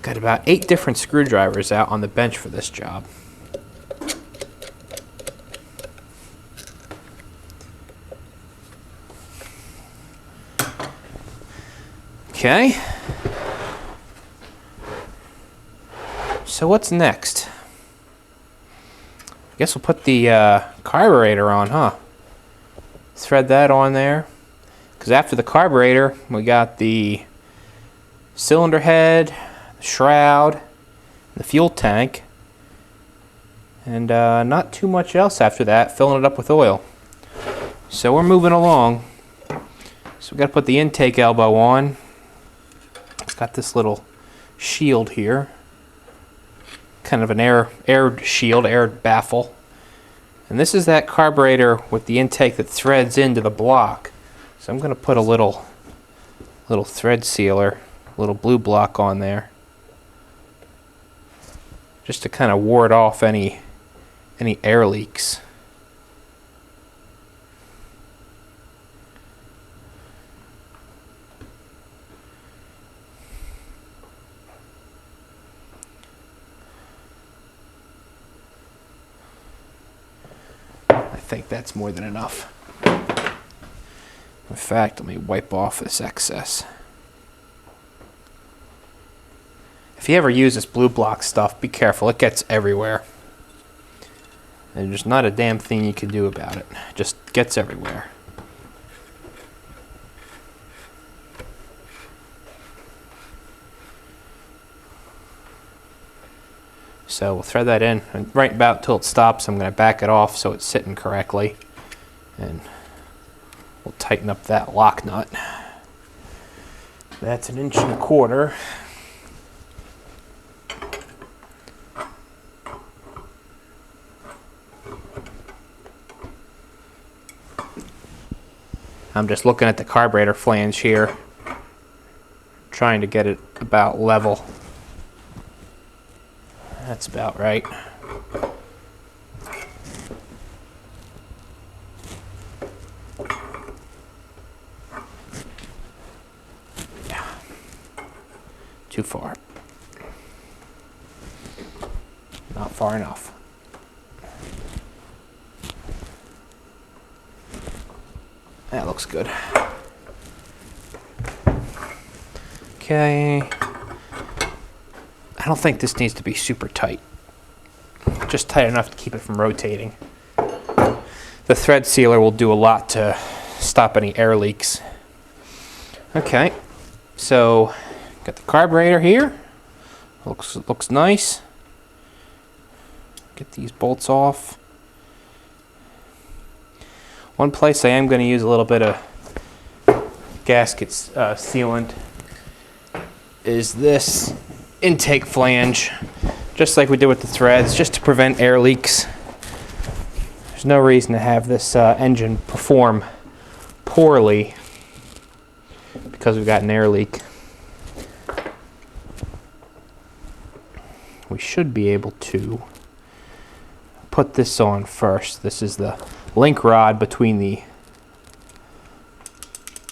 Got about 8 different screwdrivers out on the bench for this job. Okay. So what's next? I guess we'll put the carburetor on, huh? Thread that on there. Because after the carburetor, we got the cylinder head, the shroud, the fuel tank, and not too much else after that, filling it up with oil. So we're moving along. So we got to put the intake elbow on. It's got this little shield here, kind of an air shield, air baffle. And this is that carburetor with the intake that threads into the block. So I'm going to put a little thread sealer, little blue block on there, just to kind of ward off any air leaks. I think that's more than enough. In fact, let me wipe off this excess. If you ever use this blue block stuff, be careful. It gets everywhere. And there's not a damn thing you can do about it. It just gets everywhere. So we'll thread that in, and right about till it stops, I'm going to back it off so it's sitting correctly. And we'll tighten up that lock nut. That's 1 1/4 inches. I'm just looking at the carburetor flange here, trying to get it about level. That's about right. Too far. Not far enough. That looks good. Okay. I don't think this needs to be super tight. Just tight enough to keep it from rotating. The thread sealer will do a lot to stop any air leaks. Okay, so got the carburetor here. Looks nice. Get these bolts off. One place I am going to use a little bit of gasket sealant is this intake flange, just like we did with the threads, just to prevent air leaks. There's no reason to have this engine perform poorly because we've got an air leak. We should be able to put this on first. This is the link rod between the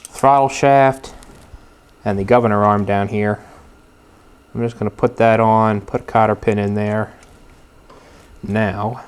throttle shaft and the governor arm down here. I'm just going to put that on, put a cotter pin in there. Now,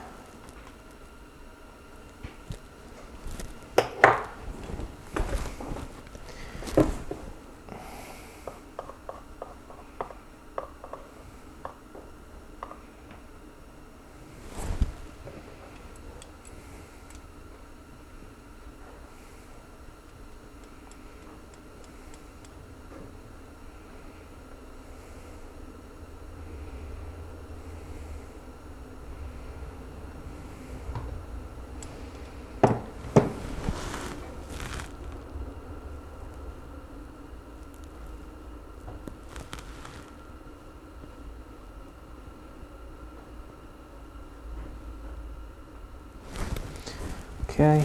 okay.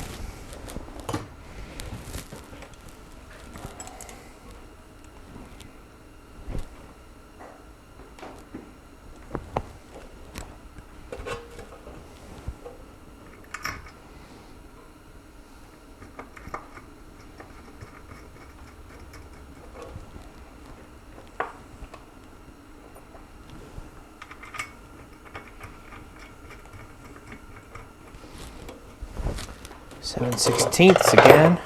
Seven sixteenths again.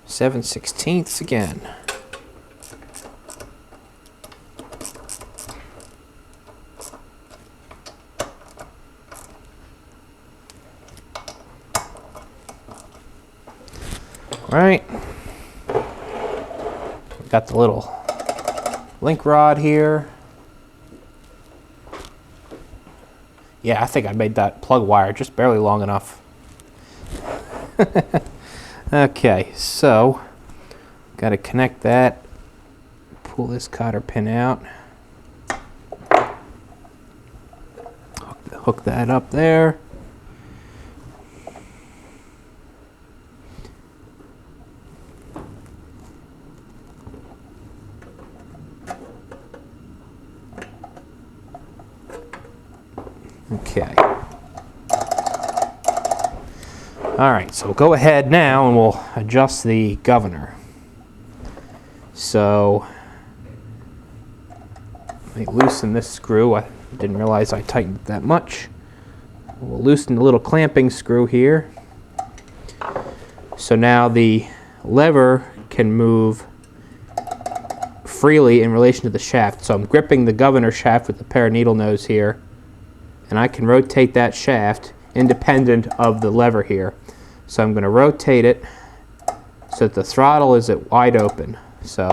7/16 again. All right. We've got the little link rod here. Yeah, I think I made that plug wire just barely long enough. Okay, so got to connect that, pull this cotter pin out, hook that up there. Okay. Alright, so we'll go ahead now and we'll adjust the governor. So, let me loosen this screw. I didn't realize I tightened it that much. We'll loosen the little clamping screw here. So now the lever can move freely in relation to the shaft. So I'm gripping the governor shaft with the pair of needle nose here, and I can rotate that shaft independent of the lever here. So I'm going to rotate it so that the throttle is at wide open. So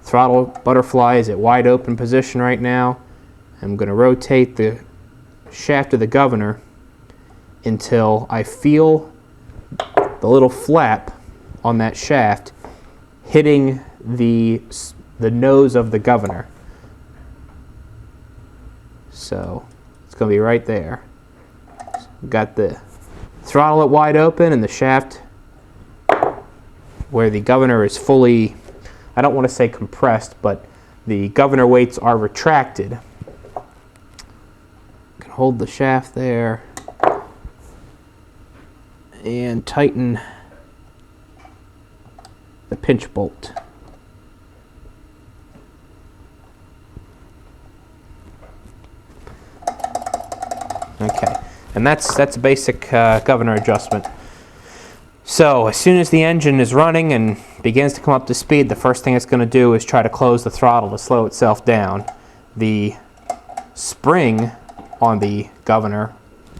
throttle butterfly is at wide open position right now. I'm going to rotate the shaft of the governor until I feel the little flap on that shaft hitting the nose of the governor. So it's going to be right there. So we've got the throttle at wide open and the shaft where the governor is fully, I don't want to say compressed, but the governor weights are retracted. Can hold the shaft there and tighten the pinch bolt. Okay, and that's a basic governor adjustment. So as soon as the engine is running and begins to come up to speed, the first thing it's going to do is try to close the throttle to slow itself down. The spring on the governor,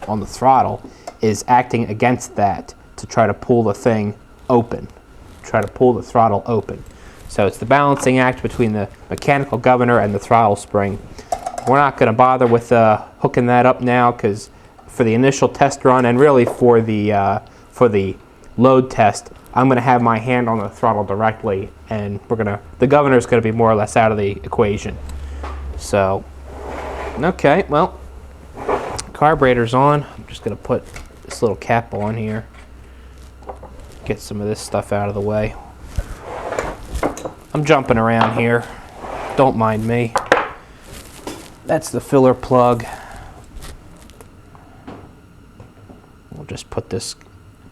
on the throttle, is acting against that to try to pull the thing open, try to pull the throttle open. So it's the balancing act between the mechanical governor and the throttle spring. We're not going to bother with hooking that up now, because for the initial test run and really for the load test, I'm going to have my hand on the throttle directly, and the governor's going to be more or less out of the equation. So, okay, well, carburetor's on. I'm just going to put this little cap on here. Get some of this stuff out of the way. I'm jumping around here. Don't mind me. That's the filler plug. We'll just put this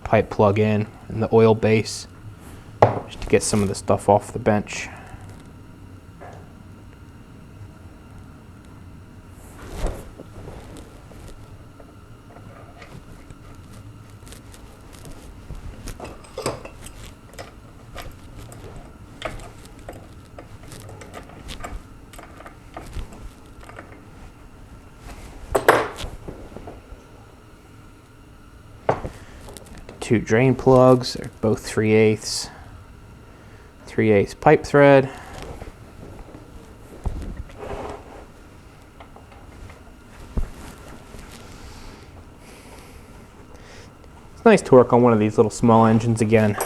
pipe plug in the oil base just to get some of the stuff off the bench. Two drain plugs, they're both 3/8 pipe thread. It's nice to work on one of these little small engines again.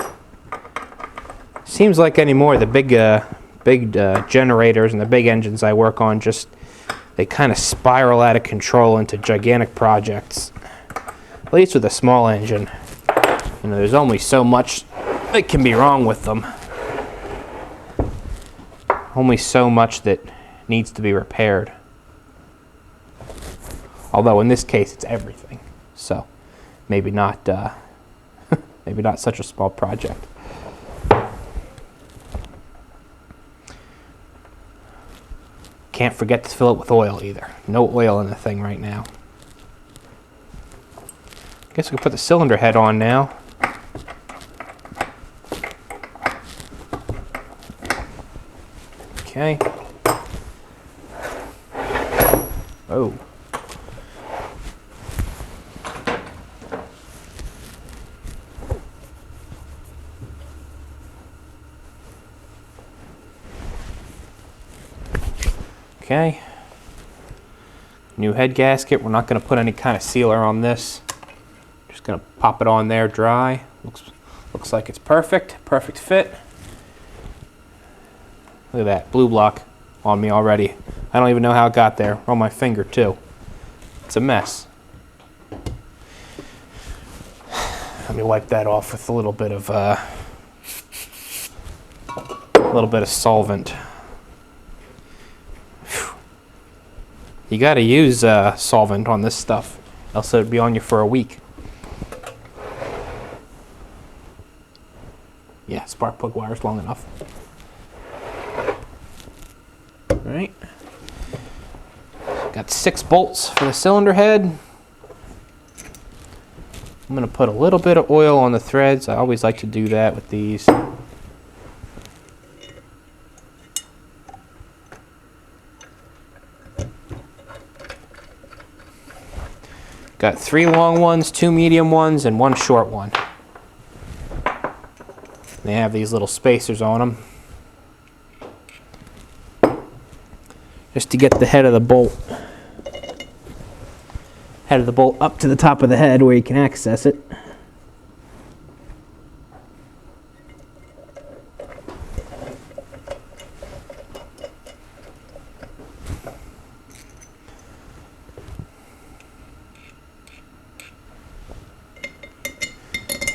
Seems like anymore the big generators and the big engines I work on, just they kind of spiral out of control into gigantic projects. At least with a small engine. You know, there's only so much that can be wrong with them. Only so much that needs to be repaired. Although in this case it's everything. So maybe not maybe not such a small project. Can't forget to fill it with oil either. No oil in the thing right now. Guess we can put the cylinder head on now. Okay. Oh. Okay. New head gasket. We're not going to put any kind of sealer on this. Just going to pop it on there dry. Looks like it's perfect. Perfect fit. Look at that, blue block on me already. I don't even know how it got there. On my finger too. It's a mess. Let me wipe that off with a little bit of solvent. You got to use solvent on this stuff, else it'd be on you for a week. Yeah, spark plug wire's long enough. Alright, got 6 bolts for the cylinder head. I'm going to put a little bit of oil on the threads. I always like to do that with these. Got 3 long ones, 2 medium ones, and 1 short one. They have these little spacers on them. Just to get the head of the bolt up to the top of the head where you can access it.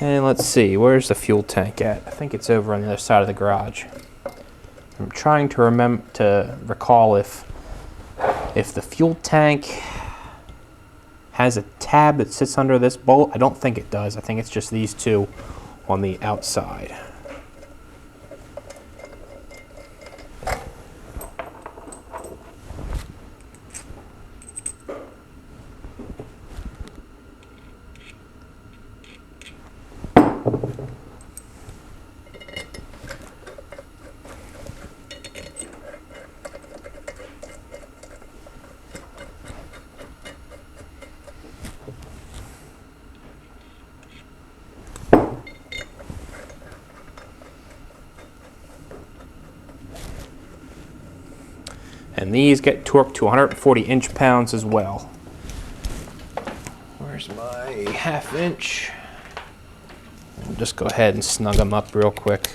And let's see, where's the fuel tank at? I think it's over on the other side of the garage. I'm trying to recall if the fuel tank has a tab that sits under this bolt. I don't think it does. I think it's just these two on the outside. And these get torqued to 140 inch-pounds as well. Where's my 1/2 inch? And just go ahead and snug them up real quick.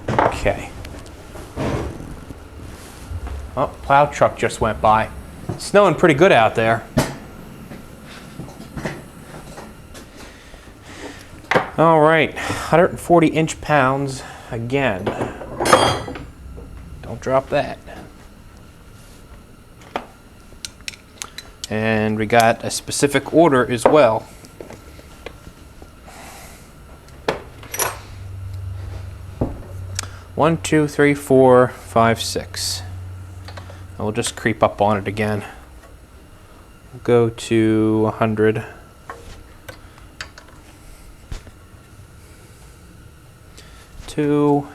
Okay. Oh, plow truck just went by. It's snowing pretty good out there. All right, 140 inch-pounds again. Don't drop that. And we got a specific order as well. One, two, three, four, five, six. We'll just creep up on it again. We'll go to 100. 2,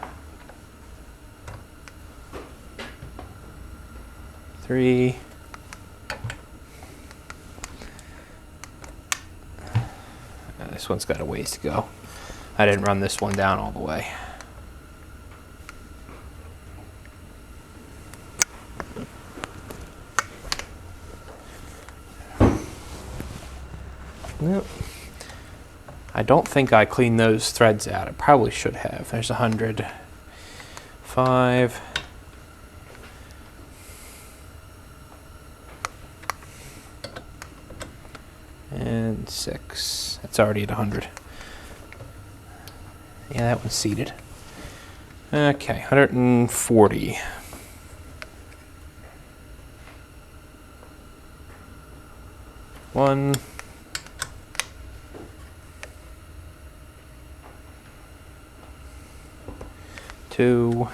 3, this one's got a ways to go. I didn't run this one down all the way. Nope. I don't think I cleaned those threads out. I probably should have. There's 100. 5. And 6. That's already at 100. Yeah, that one's seated. Okay, 140. 1. 2,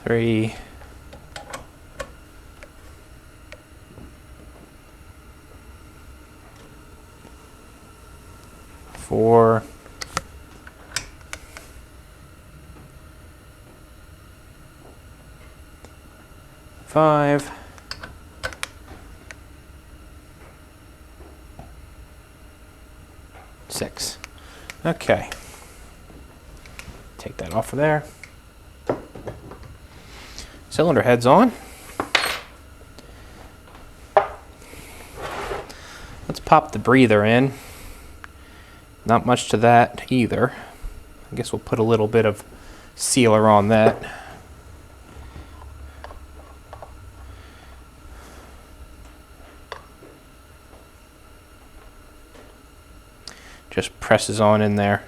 3, 4, 5, 6. Okay. Take that off of there. Cylinder head's on. Let's pop the breather in. Not much to that either. I guess we'll put a little bit of sealer on that. Just presses on in there.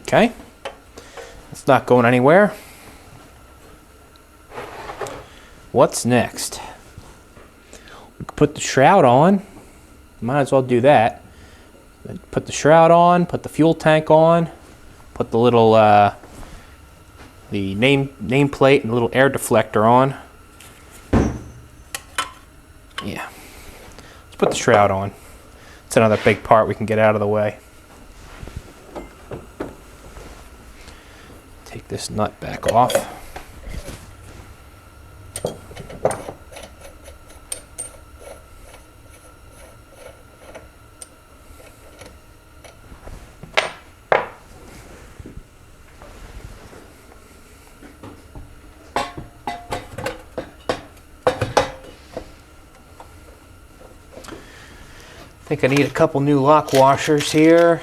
Okay, it's not going anywhere. What's next? We could put the shroud on. Might as well do that. Put the shroud on, put the fuel tank on, put the little the nameplate and the little air deflector on. Yeah, let's put the shroud on. It's another big part we can get out of the way. Take this nut back off. I think I need a couple new lock washers here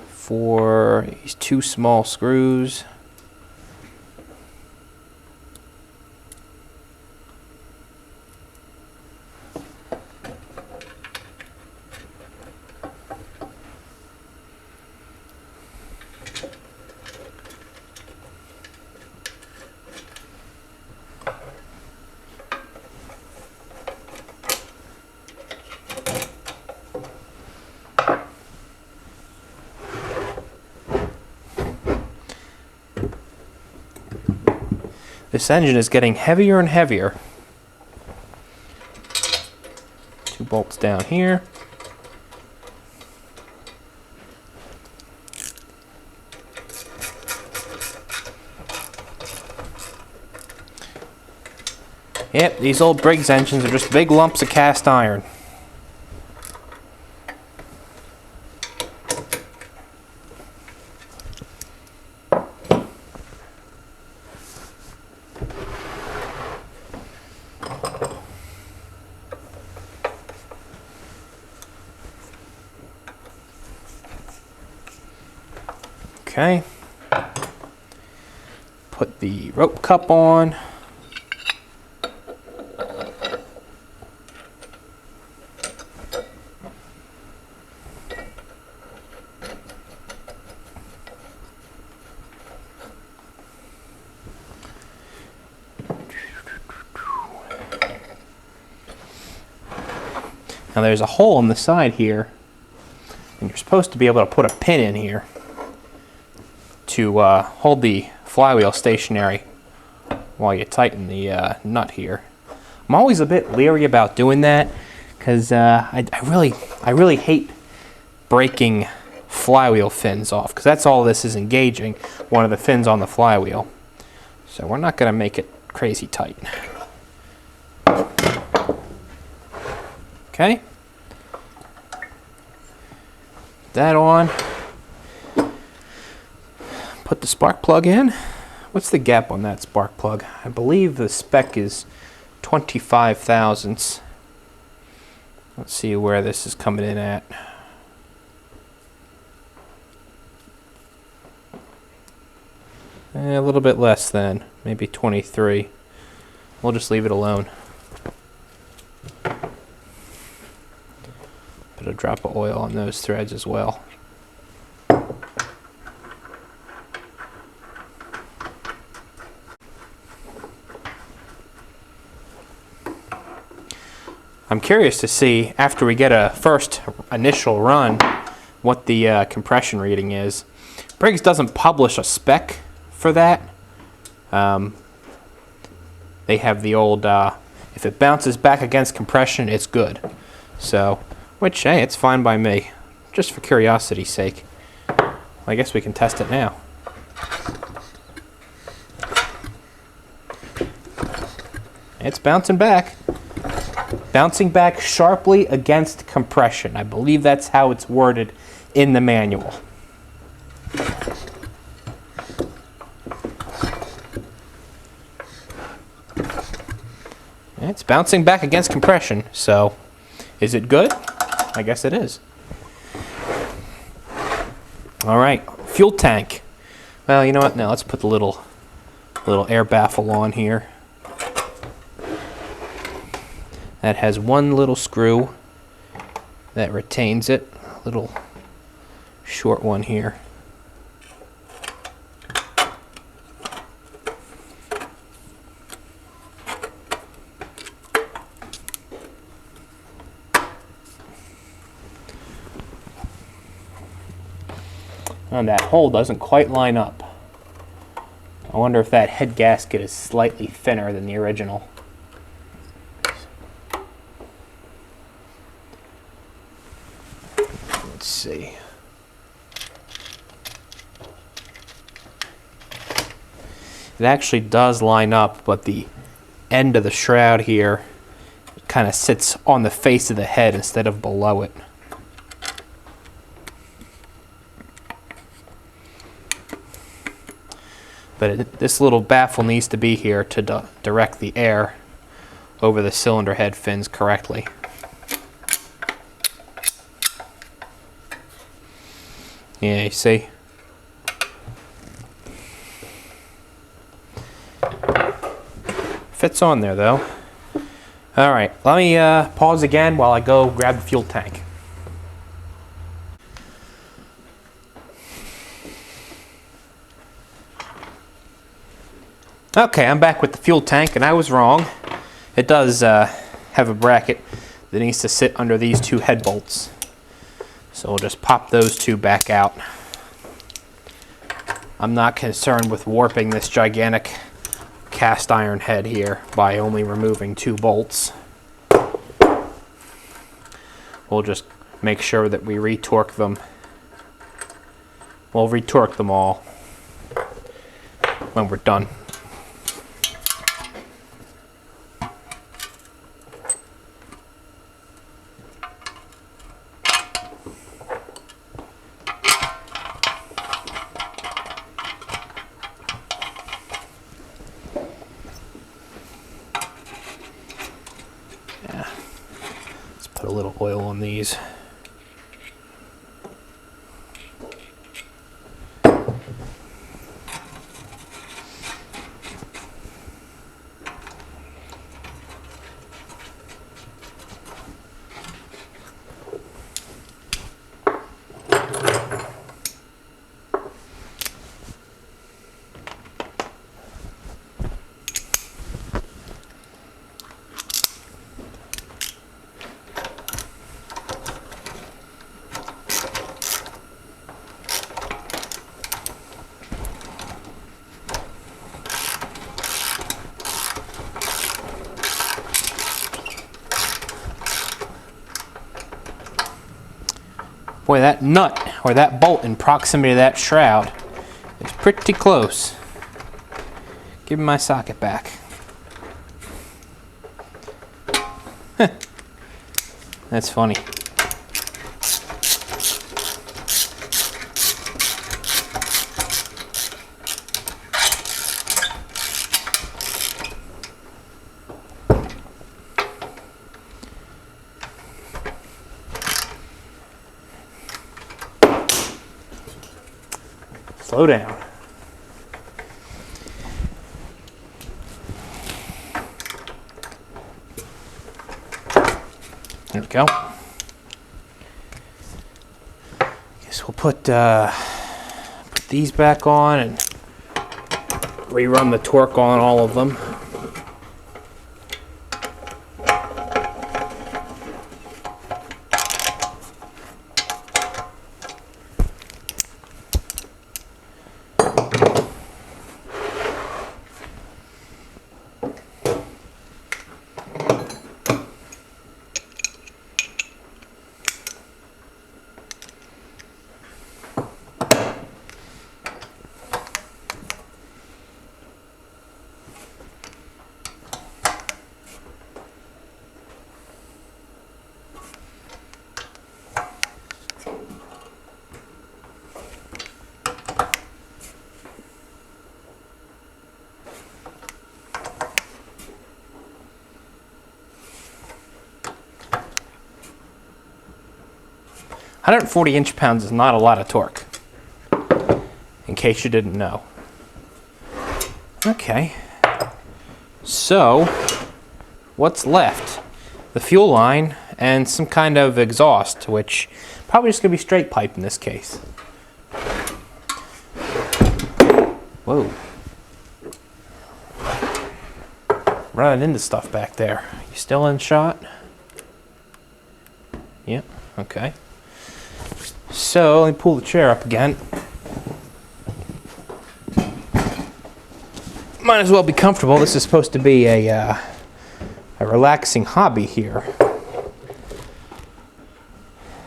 for these 2 small screws. This engine is getting heavier and heavier. 2 bolts down here. Yep, these old Briggs engines are just big lumps of cast iron. Okay. Put the rope cup on. Now there's a hole in the side here, and you're supposed to be able to put a pin in here to hold the flywheel stationary while you tighten the nut here. I'm always a bit leery about doing that because I really hate breaking flywheel fins off, because that's all this is, engaging one of the fins on the flywheel. So we're not going to make it crazy tight. Okay. That on. Put the spark plug in. What's the gap on that spark plug? I believe the spec is 25 thousandths. Let's see where this is coming in at. A little bit less than, maybe 23. We'll just leave it alone. Put a drop of oil on those threads as well. I'm curious to see, after we get a first initial run, what the compression reading is. Briggs doesn't publish a spec for that. They have the old, if it bounces back against compression, it's good. So, which, hey, it's fine by me. Just for curiosity's sake. I guess we can test it now. It's bouncing back. Bouncing back sharply against compression. I believe that's how it's worded in the manual. It's bouncing back against compression, so is it good? I guess it is. All right, fuel tank. Well, you know what? Now let's put the little air baffle on here. That has one little screw that retains it. A little short one here. And that hole doesn't quite line up. I wonder if that head gasket is slightly thinner than the original. Let's see. It actually does line up, but the end of the shroud here kind of sits on the face of the head instead of below it. But this little baffle needs to be here to direct the air over the cylinder head fins correctly. Yeah, you see? Fits on there though. All right, let me pause again while I go grab the fuel tank. Okay, I'm back with the fuel tank, and I was wrong. It does have a bracket that needs to sit under these two head bolts. So we'll just pop those two back out. I'm not concerned with warping this gigantic cast iron head here by only removing 2 bolts. We'll just make sure that we retorque them. We'll retorque them all when we're done. Put a little oil on these. Boy, that nut, or that bolt in proximity to that shroud is pretty close. Give me my socket back. That's funny. Slow down. There we go. Guess we'll put these back on and rerun the torque on all of them. .140 inch-pounds is not a lot of torque, in case you didn't know. Okay, so what's left? The fuel line and some kind of exhaust, which probably just going to be straight pipe in this case. Whoa. Running into stuff back there. You still in shot? Yep, okay. So let me pull the chair up again. Might as well be comfortable. This is supposed to be a relaxing hobby here.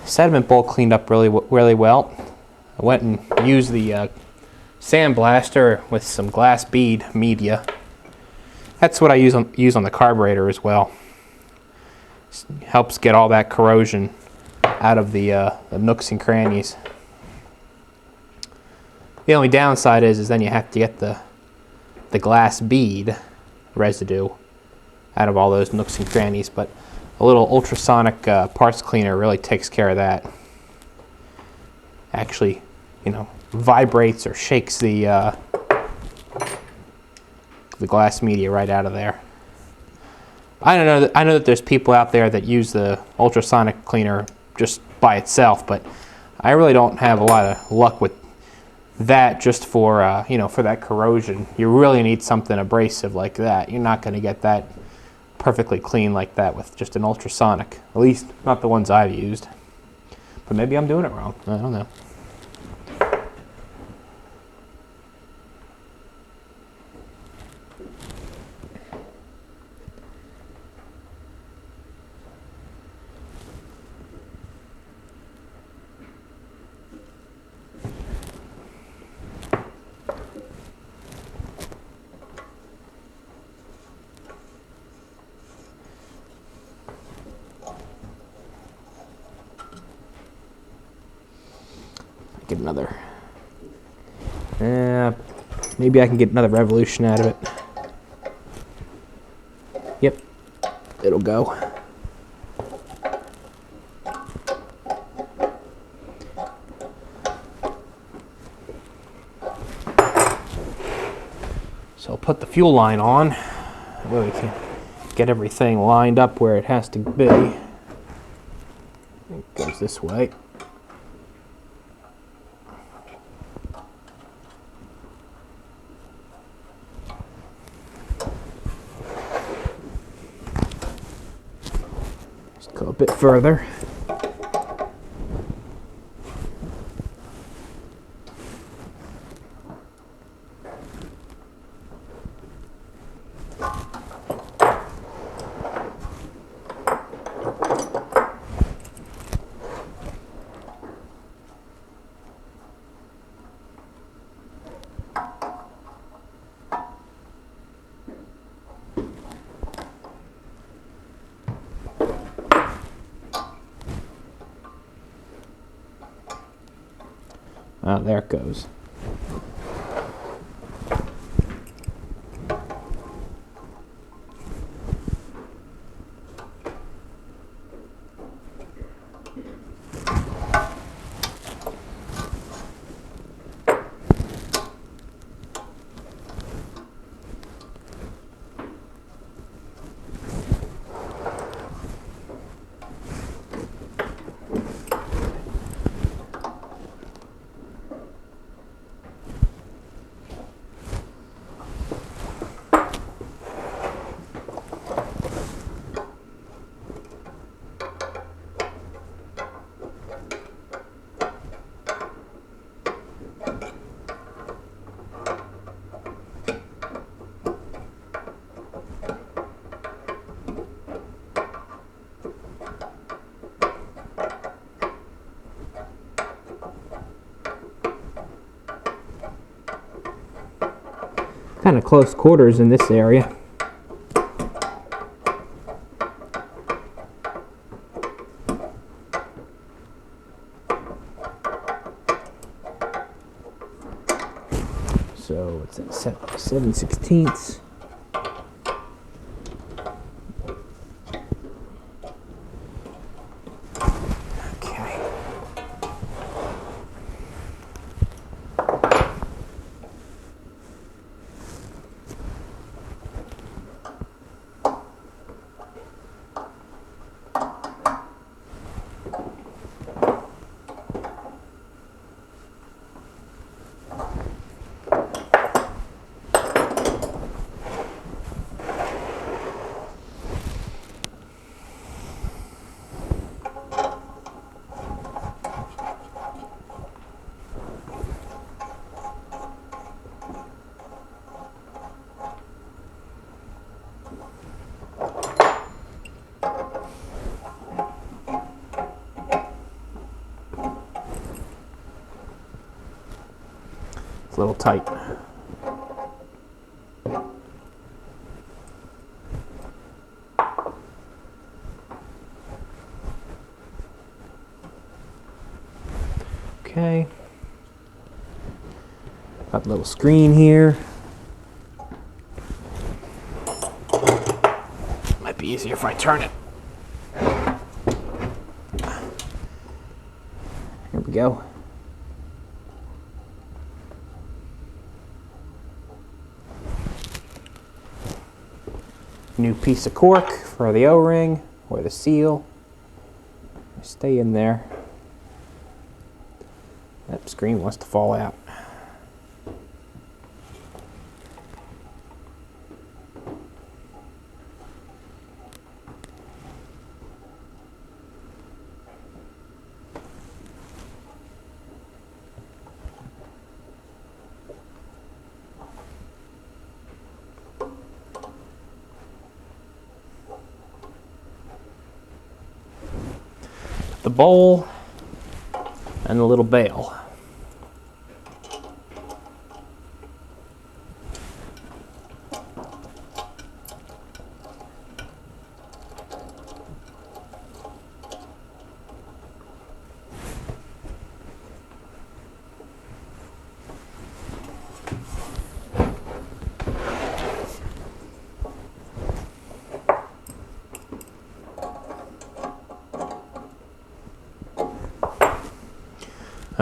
Sediment bowl cleaned up really well. I went and used the sandblaster with some glass bead media. That's what I use on the carburetor as well. Helps get all that corrosion out of the nooks and crannies. The only downside is then you have to get the glass bead residue out of all those nooks and crannies, but a little ultrasonic parts cleaner really takes care of that. Actually, vibrates or shakes the glass media right out of there. I know that there's people out there that use the ultrasonic cleaner just by itself, but I really don't have a lot of luck with that just for for that corrosion. You really need something abrasive like that. You're not going to get that perfectly clean like that with just an ultrasonic. At least not the ones I've used. But maybe I'm doing it wrong. I don't know. get another. Maybe I can get another revolution out of it. Yep, it'll go. So I'll put the fuel line on. That way we can get everything lined up where it has to be. It goes this way. Just go a bit further. Oh, there it goes. Kind of close quarters in this area. So it's at 7/16. It's a little tight. Okay. Got a little screen here. Might be easier if I turn it. Here we go. New piece of cork for the O-ring or the seal. Stay in there. That screen wants to fall out. The bowl and the little bail.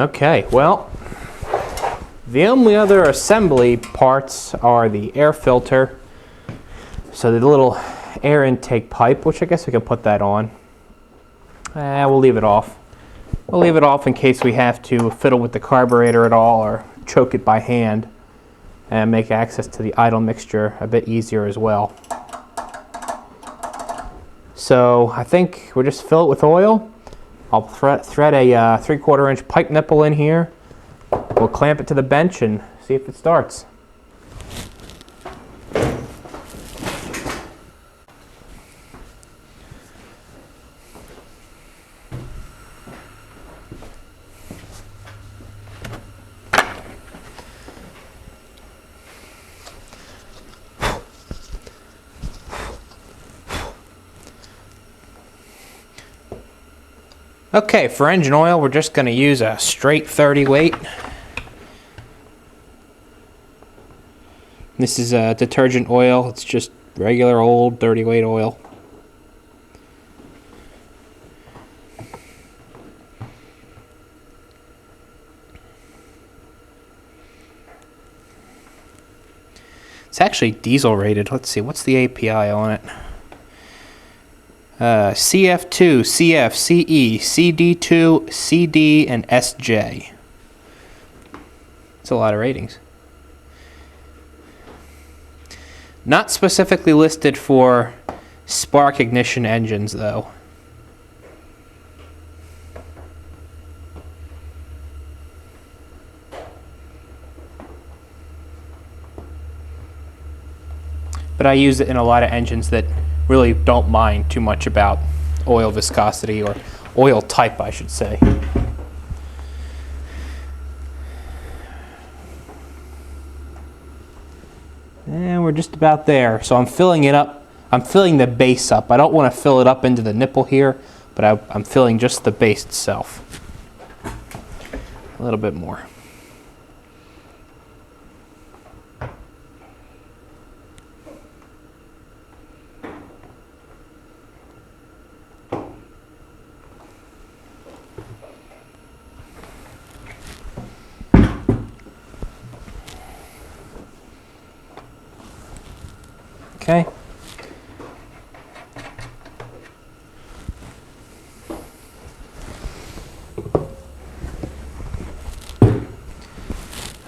Okay, well, the only other assembly parts are the air filter. So the little air intake pipe, which I guess we can put that on. We'll leave it off. We'll leave it off in case we have to fiddle with the carburetor at all or choke it by hand and make access to the idle mixture a bit easier as well. So I think we'll just fill it with oil. I'll thread a 3/4 inch pipe nipple in here. We'll clamp it to the bench and see if it starts. Okay, for engine oil, we're just going to use a straight 30 weight. This is a detergent oil. It's just regular old 30 weight oil. It's actually diesel rated. Let's see, what's the API on it? CF2, CF, CE, CD2, CD, and SJ. That's a lot of ratings. Not specifically listed for spark ignition engines, though. But I use it in a lot of engines that really don't mind too much about oil viscosity, or oil type, I should say. And we're just about there. So I'm filling it up. I'm filling the base up. I don't want to fill it up into the nipple here, but I'm filling just the base itself. A little bit more. Okay.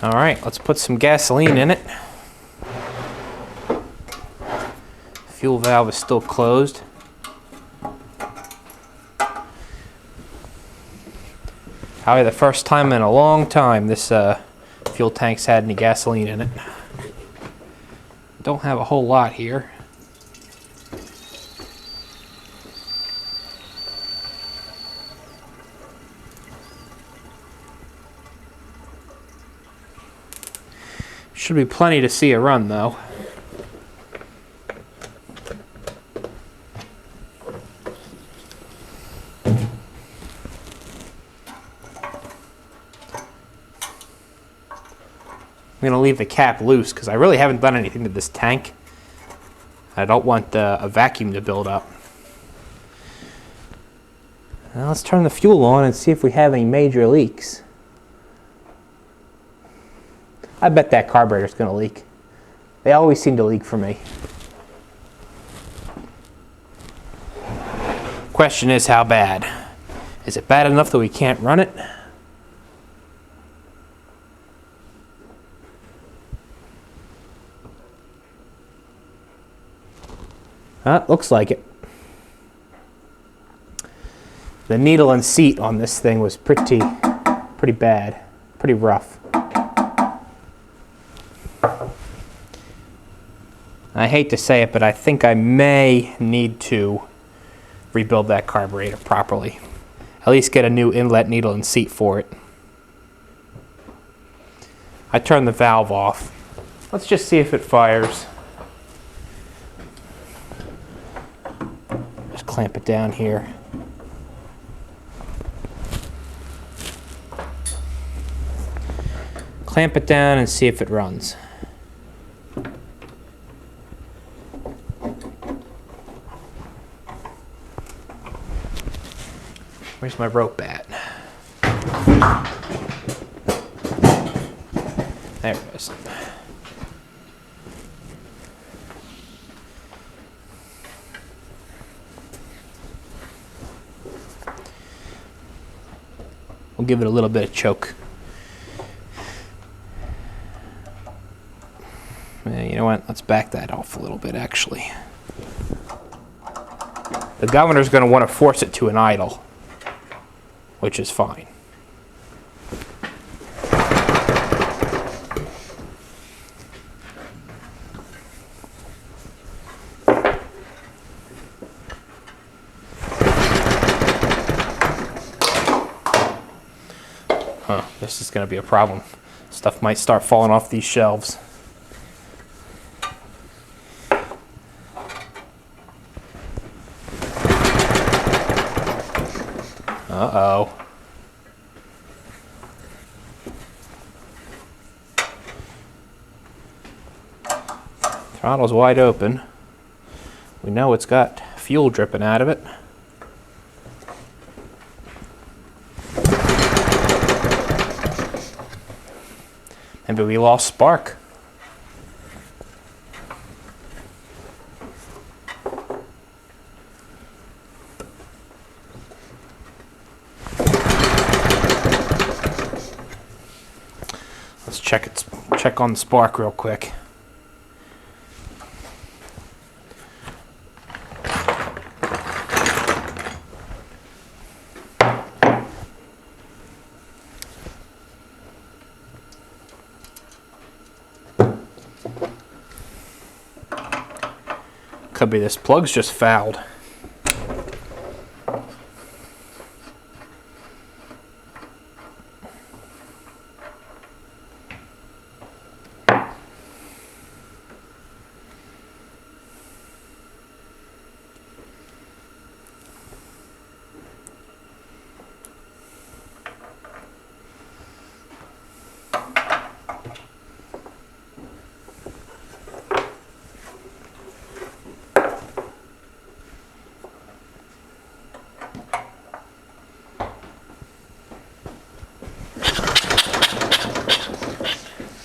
All right, let's put some gasoline in it. Fuel valve is still closed. Probably the first time in a long time this fuel tank's had any gasoline in it. Don't have a whole lot here. Should be plenty to see a run, though. I'm going to leave the cap loose because I really haven't done anything to this tank. I don't want a vacuum to build up. Now let's turn the fuel on and see if we have any major leaks. I bet that carburetor's going to leak. They always seem to leak for me. Question is, how bad? Is it bad enough that we can't run it? Looks like it. The needle and seat on this thing was pretty bad, pretty rough. I hate to say it, but I think I may need to rebuild that carburetor properly. At least get a new inlet needle and seat for it. I turned the valve off. Let's just see if it fires. Just clamp it down here. Clamp it down and see if it runs. Where's my rope at? There it is. We'll give it a little bit of choke. You know what? Let's back that off a little bit, actually. The governor's going to want to force it to an idle, which is fine. This is going to be a problem. Stuff might start falling off these shelves. Uh-oh. Throttle's wide open. We know it's got fuel dripping out of it. Maybe we lost spark. Let's check on the spark real quick. Could be this plug's just fouled.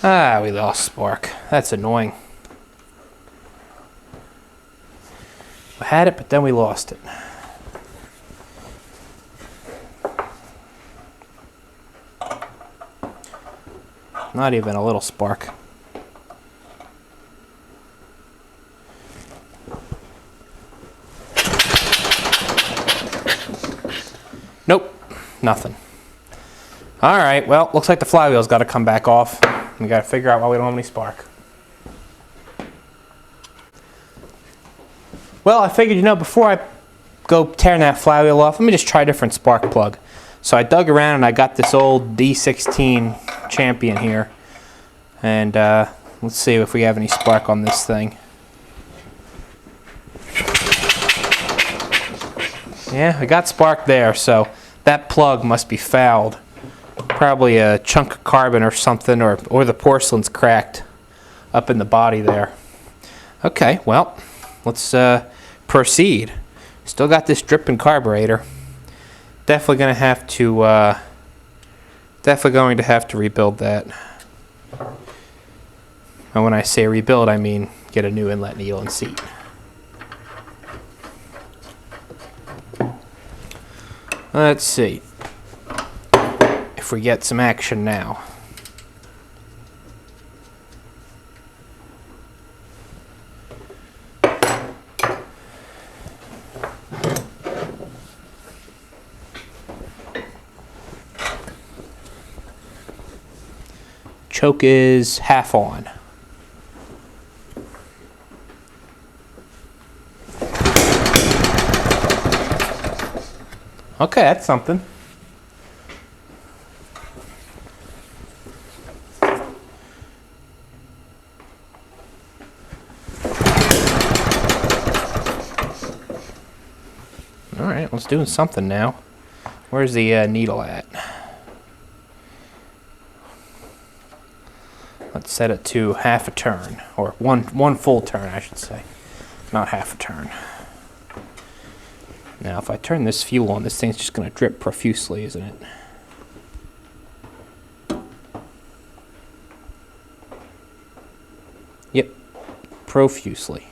Ah, we lost spark. That's annoying. We had it, but then we lost it. Not even a little spark. Nope, nothing. All right, well, looks like the flywheel's got to come back off. We got to figure out why we don't have any spark. Well, I figured, before I go tearing that flywheel off, let me just try a different spark plug. So I dug around and I got this old D16 Champion here. And let's see if we have any spark on this thing. Yeah, I got spark there, so that plug must be fouled. Probably a chunk of carbon or something, or the porcelain's cracked up in the body there. Okay, well, let's proceed. Still got this dripping carburetor. Definitely going to have to rebuild that. And when I say rebuild, I mean get a new inlet needle and seat. Let's see if we get some action now. Choke is half on. Okay, that's something. Alright, let's do something now. Where's the needle at? Let's set it to half a turn, or one full turn, I should say. Not half a turn. Now, if I turn this fuel on, this thing's just going to drip profusely, isn't it? profusely.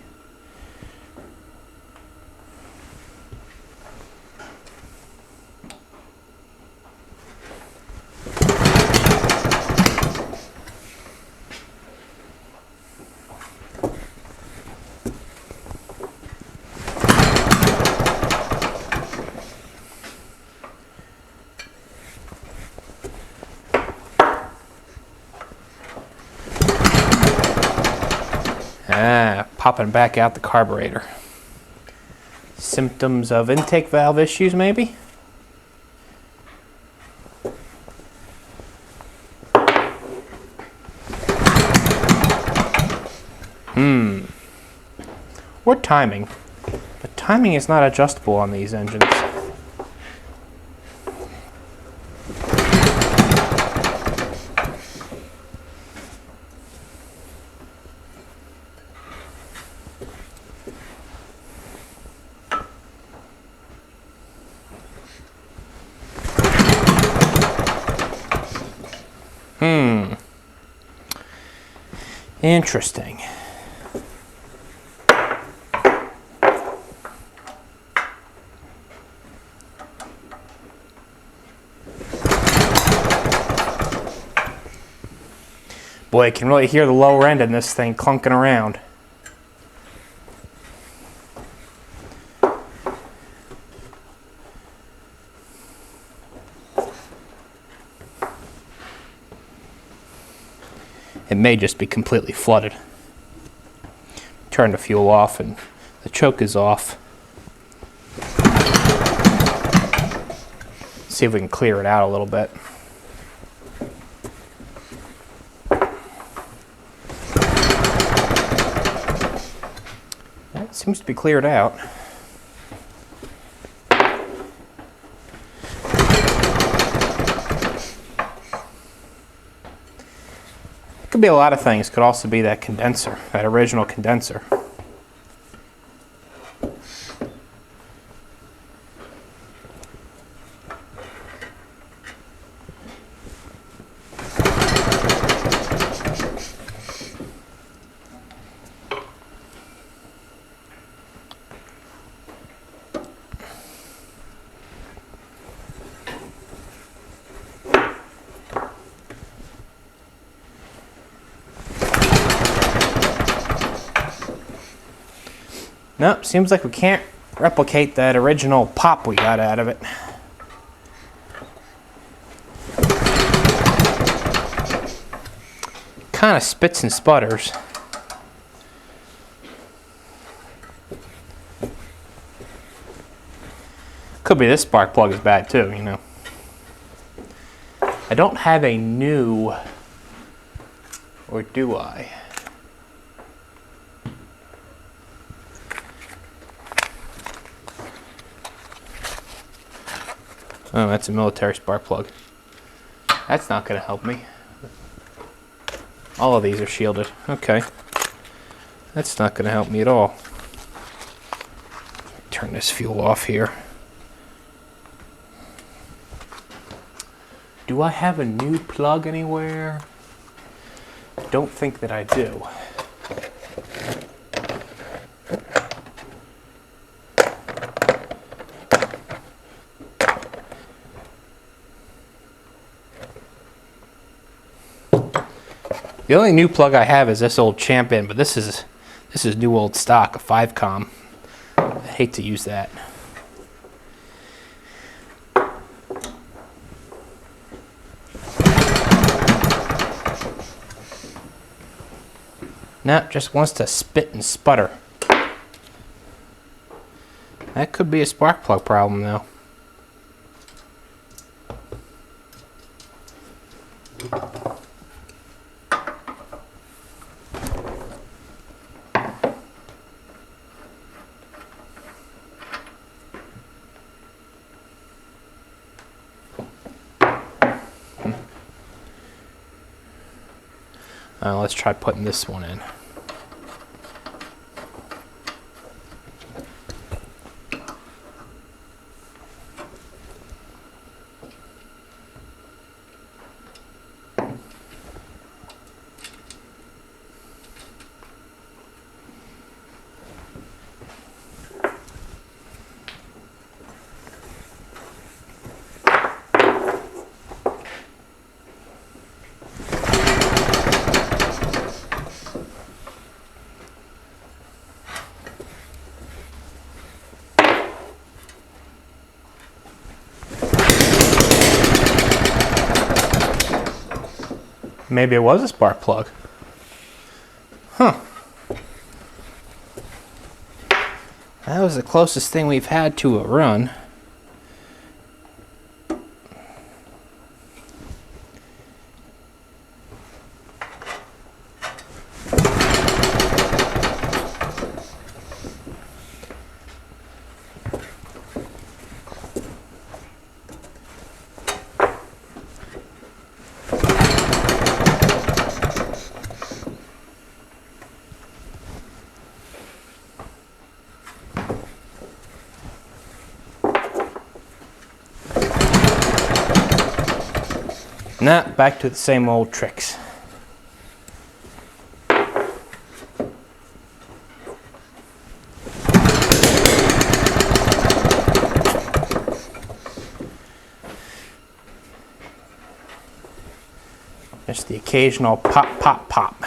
Popping back out the carburetor. Symptoms of intake valve issues, maybe? Or timing. But timing is not adjustable on these engines. Interesting. Boy, I can really hear the lower end in this thing clunking around. It may just be completely flooded. Turn the fuel off and the choke is off. See if we can clear it out a little bit. That seems to be cleared out. Could be a lot of things. Could also be that condenser, that original condenser. Nope, seems like we can't replicate that original pop we got out of it. Kind of spits and sputters. Could be this spark plug is bad too, you know. I don't have a new, or do I? Oh, that's a military spark plug. That's not going to help me. All of these are shielded. Okay. That's not going to help me at all. Turn this fuel off here. Do I have a new plug anywhere? I don't think that I do. The only new plug I have is this old Champion, but this is new old stock, a 5-com. I hate to use that. No, just wants to spit and sputter. That could be a spark plug problem though. Let's try putting this one in. Maybe it was a spark plug. Huh. That was the closest thing we've had to a run. Nah, back to the same old tricks. Just the occasional pop, pop, pop.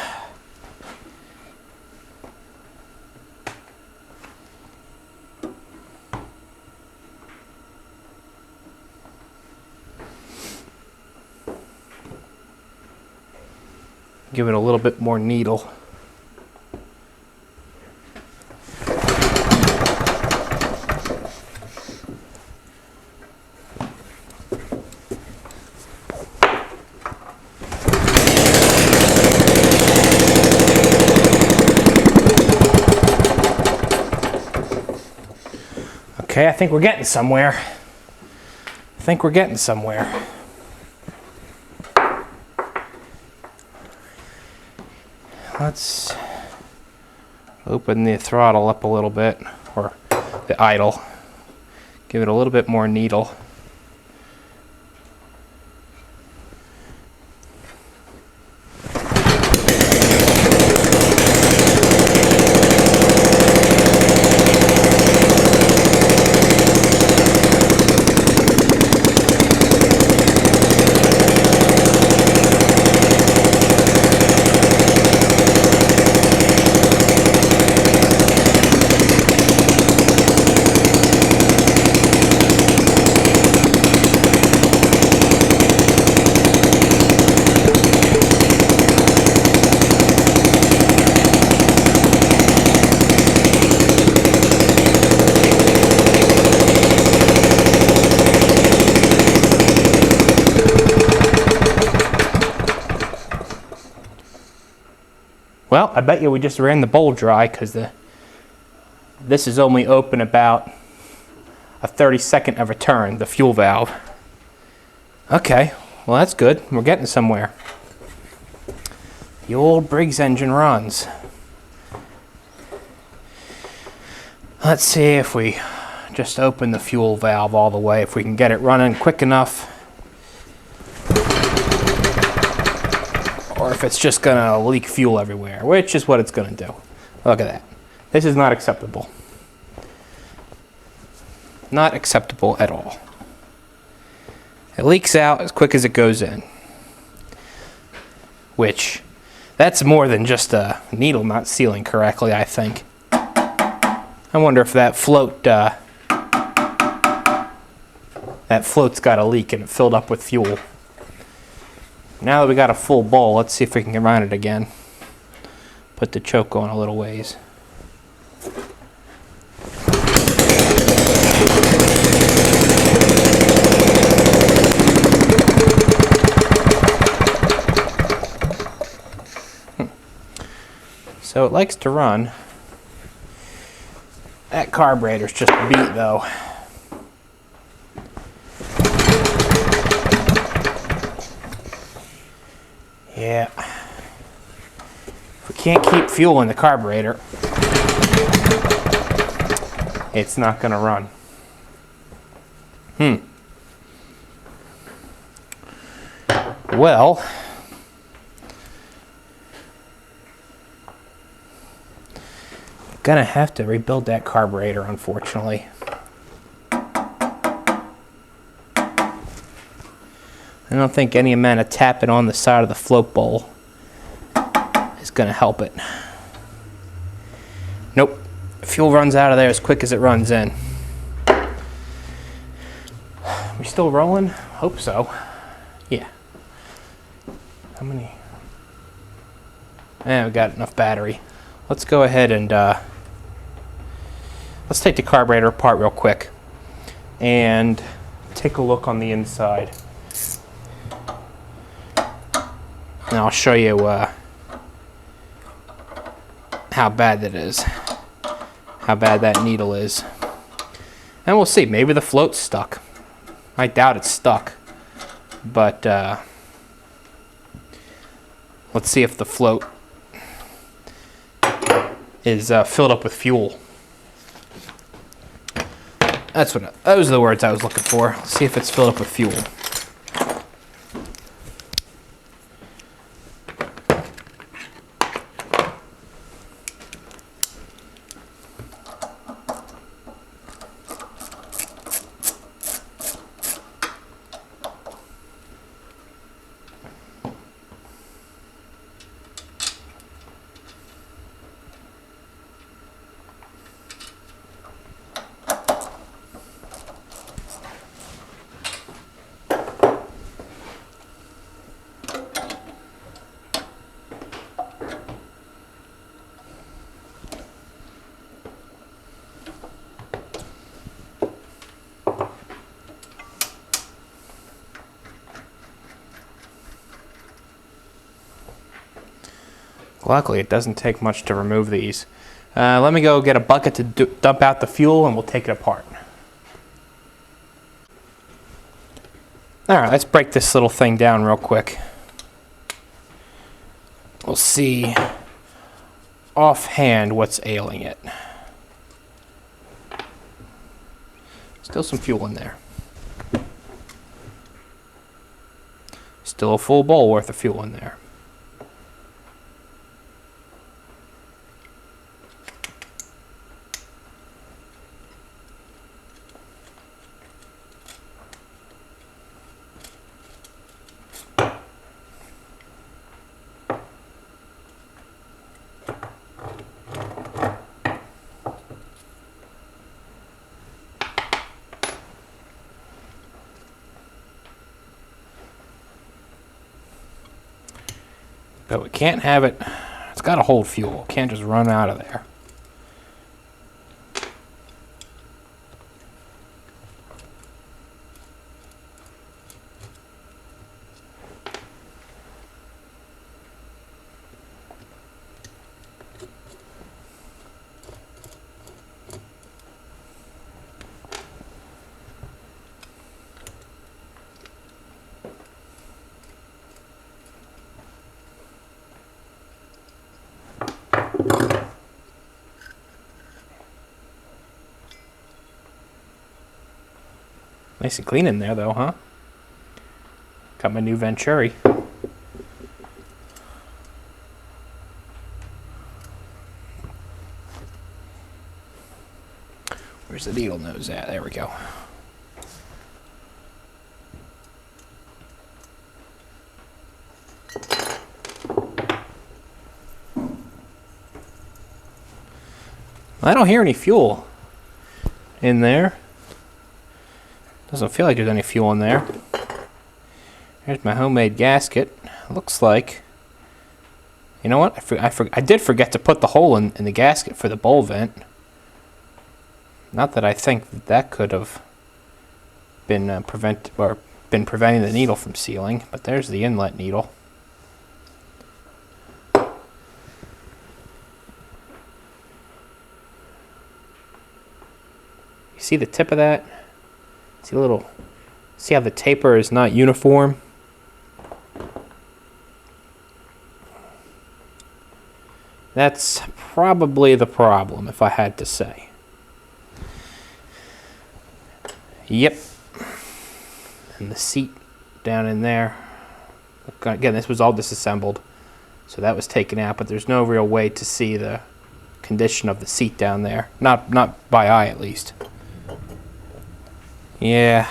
Give it a little bit more needle. Okay, I think we're getting somewhere. Let's open the throttle up a little bit, or the idle. Give it a little bit more needle. Well, I bet you we just ran the bowl dry because this is only open about a 32nd of a turn, the fuel valve. Okay, well that's good. We're getting somewhere. The old Briggs engine runs. Let's see if we just open the fuel valve all the way, if we can get it running quick enough. Or if it's just gonna leak fuel everywhere, which is what it's gonna do. Look at that. This is not acceptable. Not acceptable at all. It leaks out as quick as it goes in. Which, that's more than just a needle not sealing correctly, I think. I wonder if that float's got a leak and it filled up with fuel. Now that we got a full bowl, let's see if we can run it again. Put the choke on a little ways. So it likes to run. That carburetor's just beat though. Yeah. If we can't keep fuel in the carburetor, it's not going to run. Well, gonna have to rebuild that carburetor, unfortunately. I don't think any amount of tapping on the side of the float bowl is going to help it. Nope. Fuel runs out of there as quick as it runs in. We still rolling? Hope so. Yeah. How many? And we got enough battery. Let's go ahead and let's take the carburetor apart real quick and take a look on the inside. And I'll show you how bad that is, how bad that needle is. And we'll see, maybe the float's stuck. I doubt it's stuck, but let's see if the float is filled up with fuel. Those are the words I was looking for. Let's see if it's filled up with fuel. Luckily, it doesn't take much to remove these. Let me go get a bucket to dump out the fuel, and we'll take it apart. Alright, let's break this little thing down real quick. We'll see offhand what's ailing it. Still some fuel in there. Still a full bowl worth of fuel in there. But we can't have it, it's got to hold fuel. It can't just run out of there. Nice and clean in there though, huh? Got my new Venturi. Where's the needle nose at? There we go. I don't hear any fuel in there. Doesn't feel like there's any fuel in there. Here's my homemade gasket. Looks like, you know what? I did forget to put the hole in the gasket for the bowl vent. Not that I think that could have been preventing the needle from sealing, but there's the inlet needle. You see the tip of that? See how the taper is not uniform? That's probably the problem, if I had to say. Yep. And the seat down in there. Again, this was all disassembled, so that was taken out, but there's no real way to see the condition of the seat down there. Not by eye, at least. Yeah,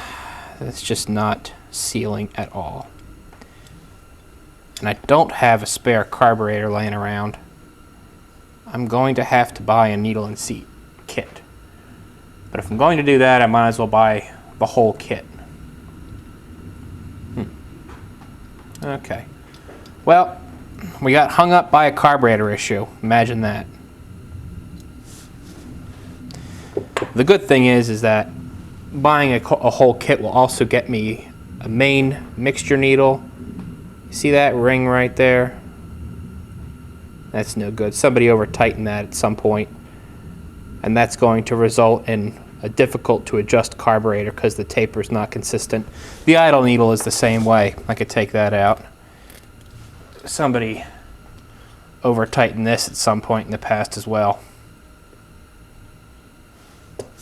it's just not sealing at all. And I don't have a spare carburetor laying around. I'm going to have to buy a needle and seat kit. But if I'm going to do that, I might as well buy the whole kit. Okay. Well, we got hung up by a carburetor issue. Imagine that. The good thing is that buying a whole kit will also get me a main mixture needle. See that ring right there? That's no good. Somebody over tightened that at some point, and that's going to result in a difficult to adjust carburetor because the taper is not consistent. The idle needle is the same way. I could take that out. Somebody over tightened this at some point in the past as well.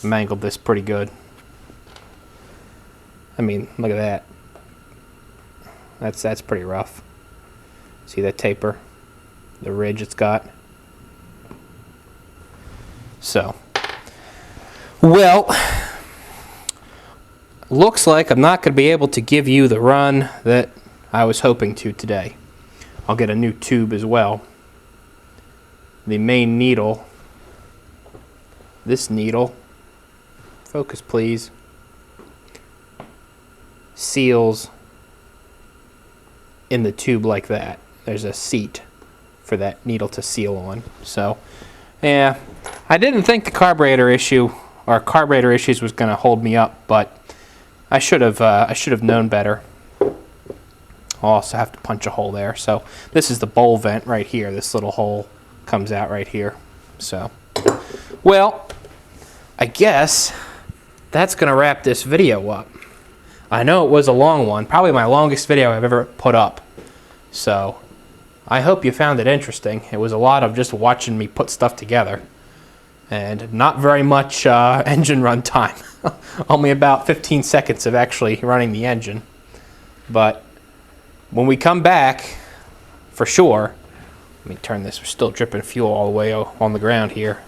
Mangled this pretty good. I mean, look at that. That's pretty rough. See that taper? The ridge it's got. So, well, looks like I'm not going to be able to give you the run that I was hoping to today. I'll get a new tube as well. The main needle, this needle, focus please, seals in the tube like that. There's a seat for that needle to seal on. So, yeah, I didn't think the carburetor issue or carburetor issues was going to hold me up, but I should have known better. I'll also have to punch a hole there. So this is the bowl vent right here. This little hole comes out right here. So, well, I guess that's going to wrap this video up. I know it was a long one, probably my longest video I've ever put up. So I hope you found it interesting. It was a lot of just watching me put stuff together, and not very much engine run time. Only about 15 seconds of actually running the engine. But when we come back, for sure, let me turn this, we're still dripping fuel all the way on the ground here.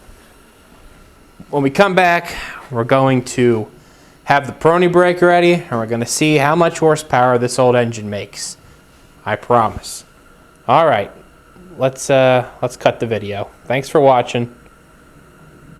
When we come back, we're going to have the Peroni brake ready, and we're going to see how much horsepower this old engine makes. I promise. All right, let's cut the video. Thanks for watching.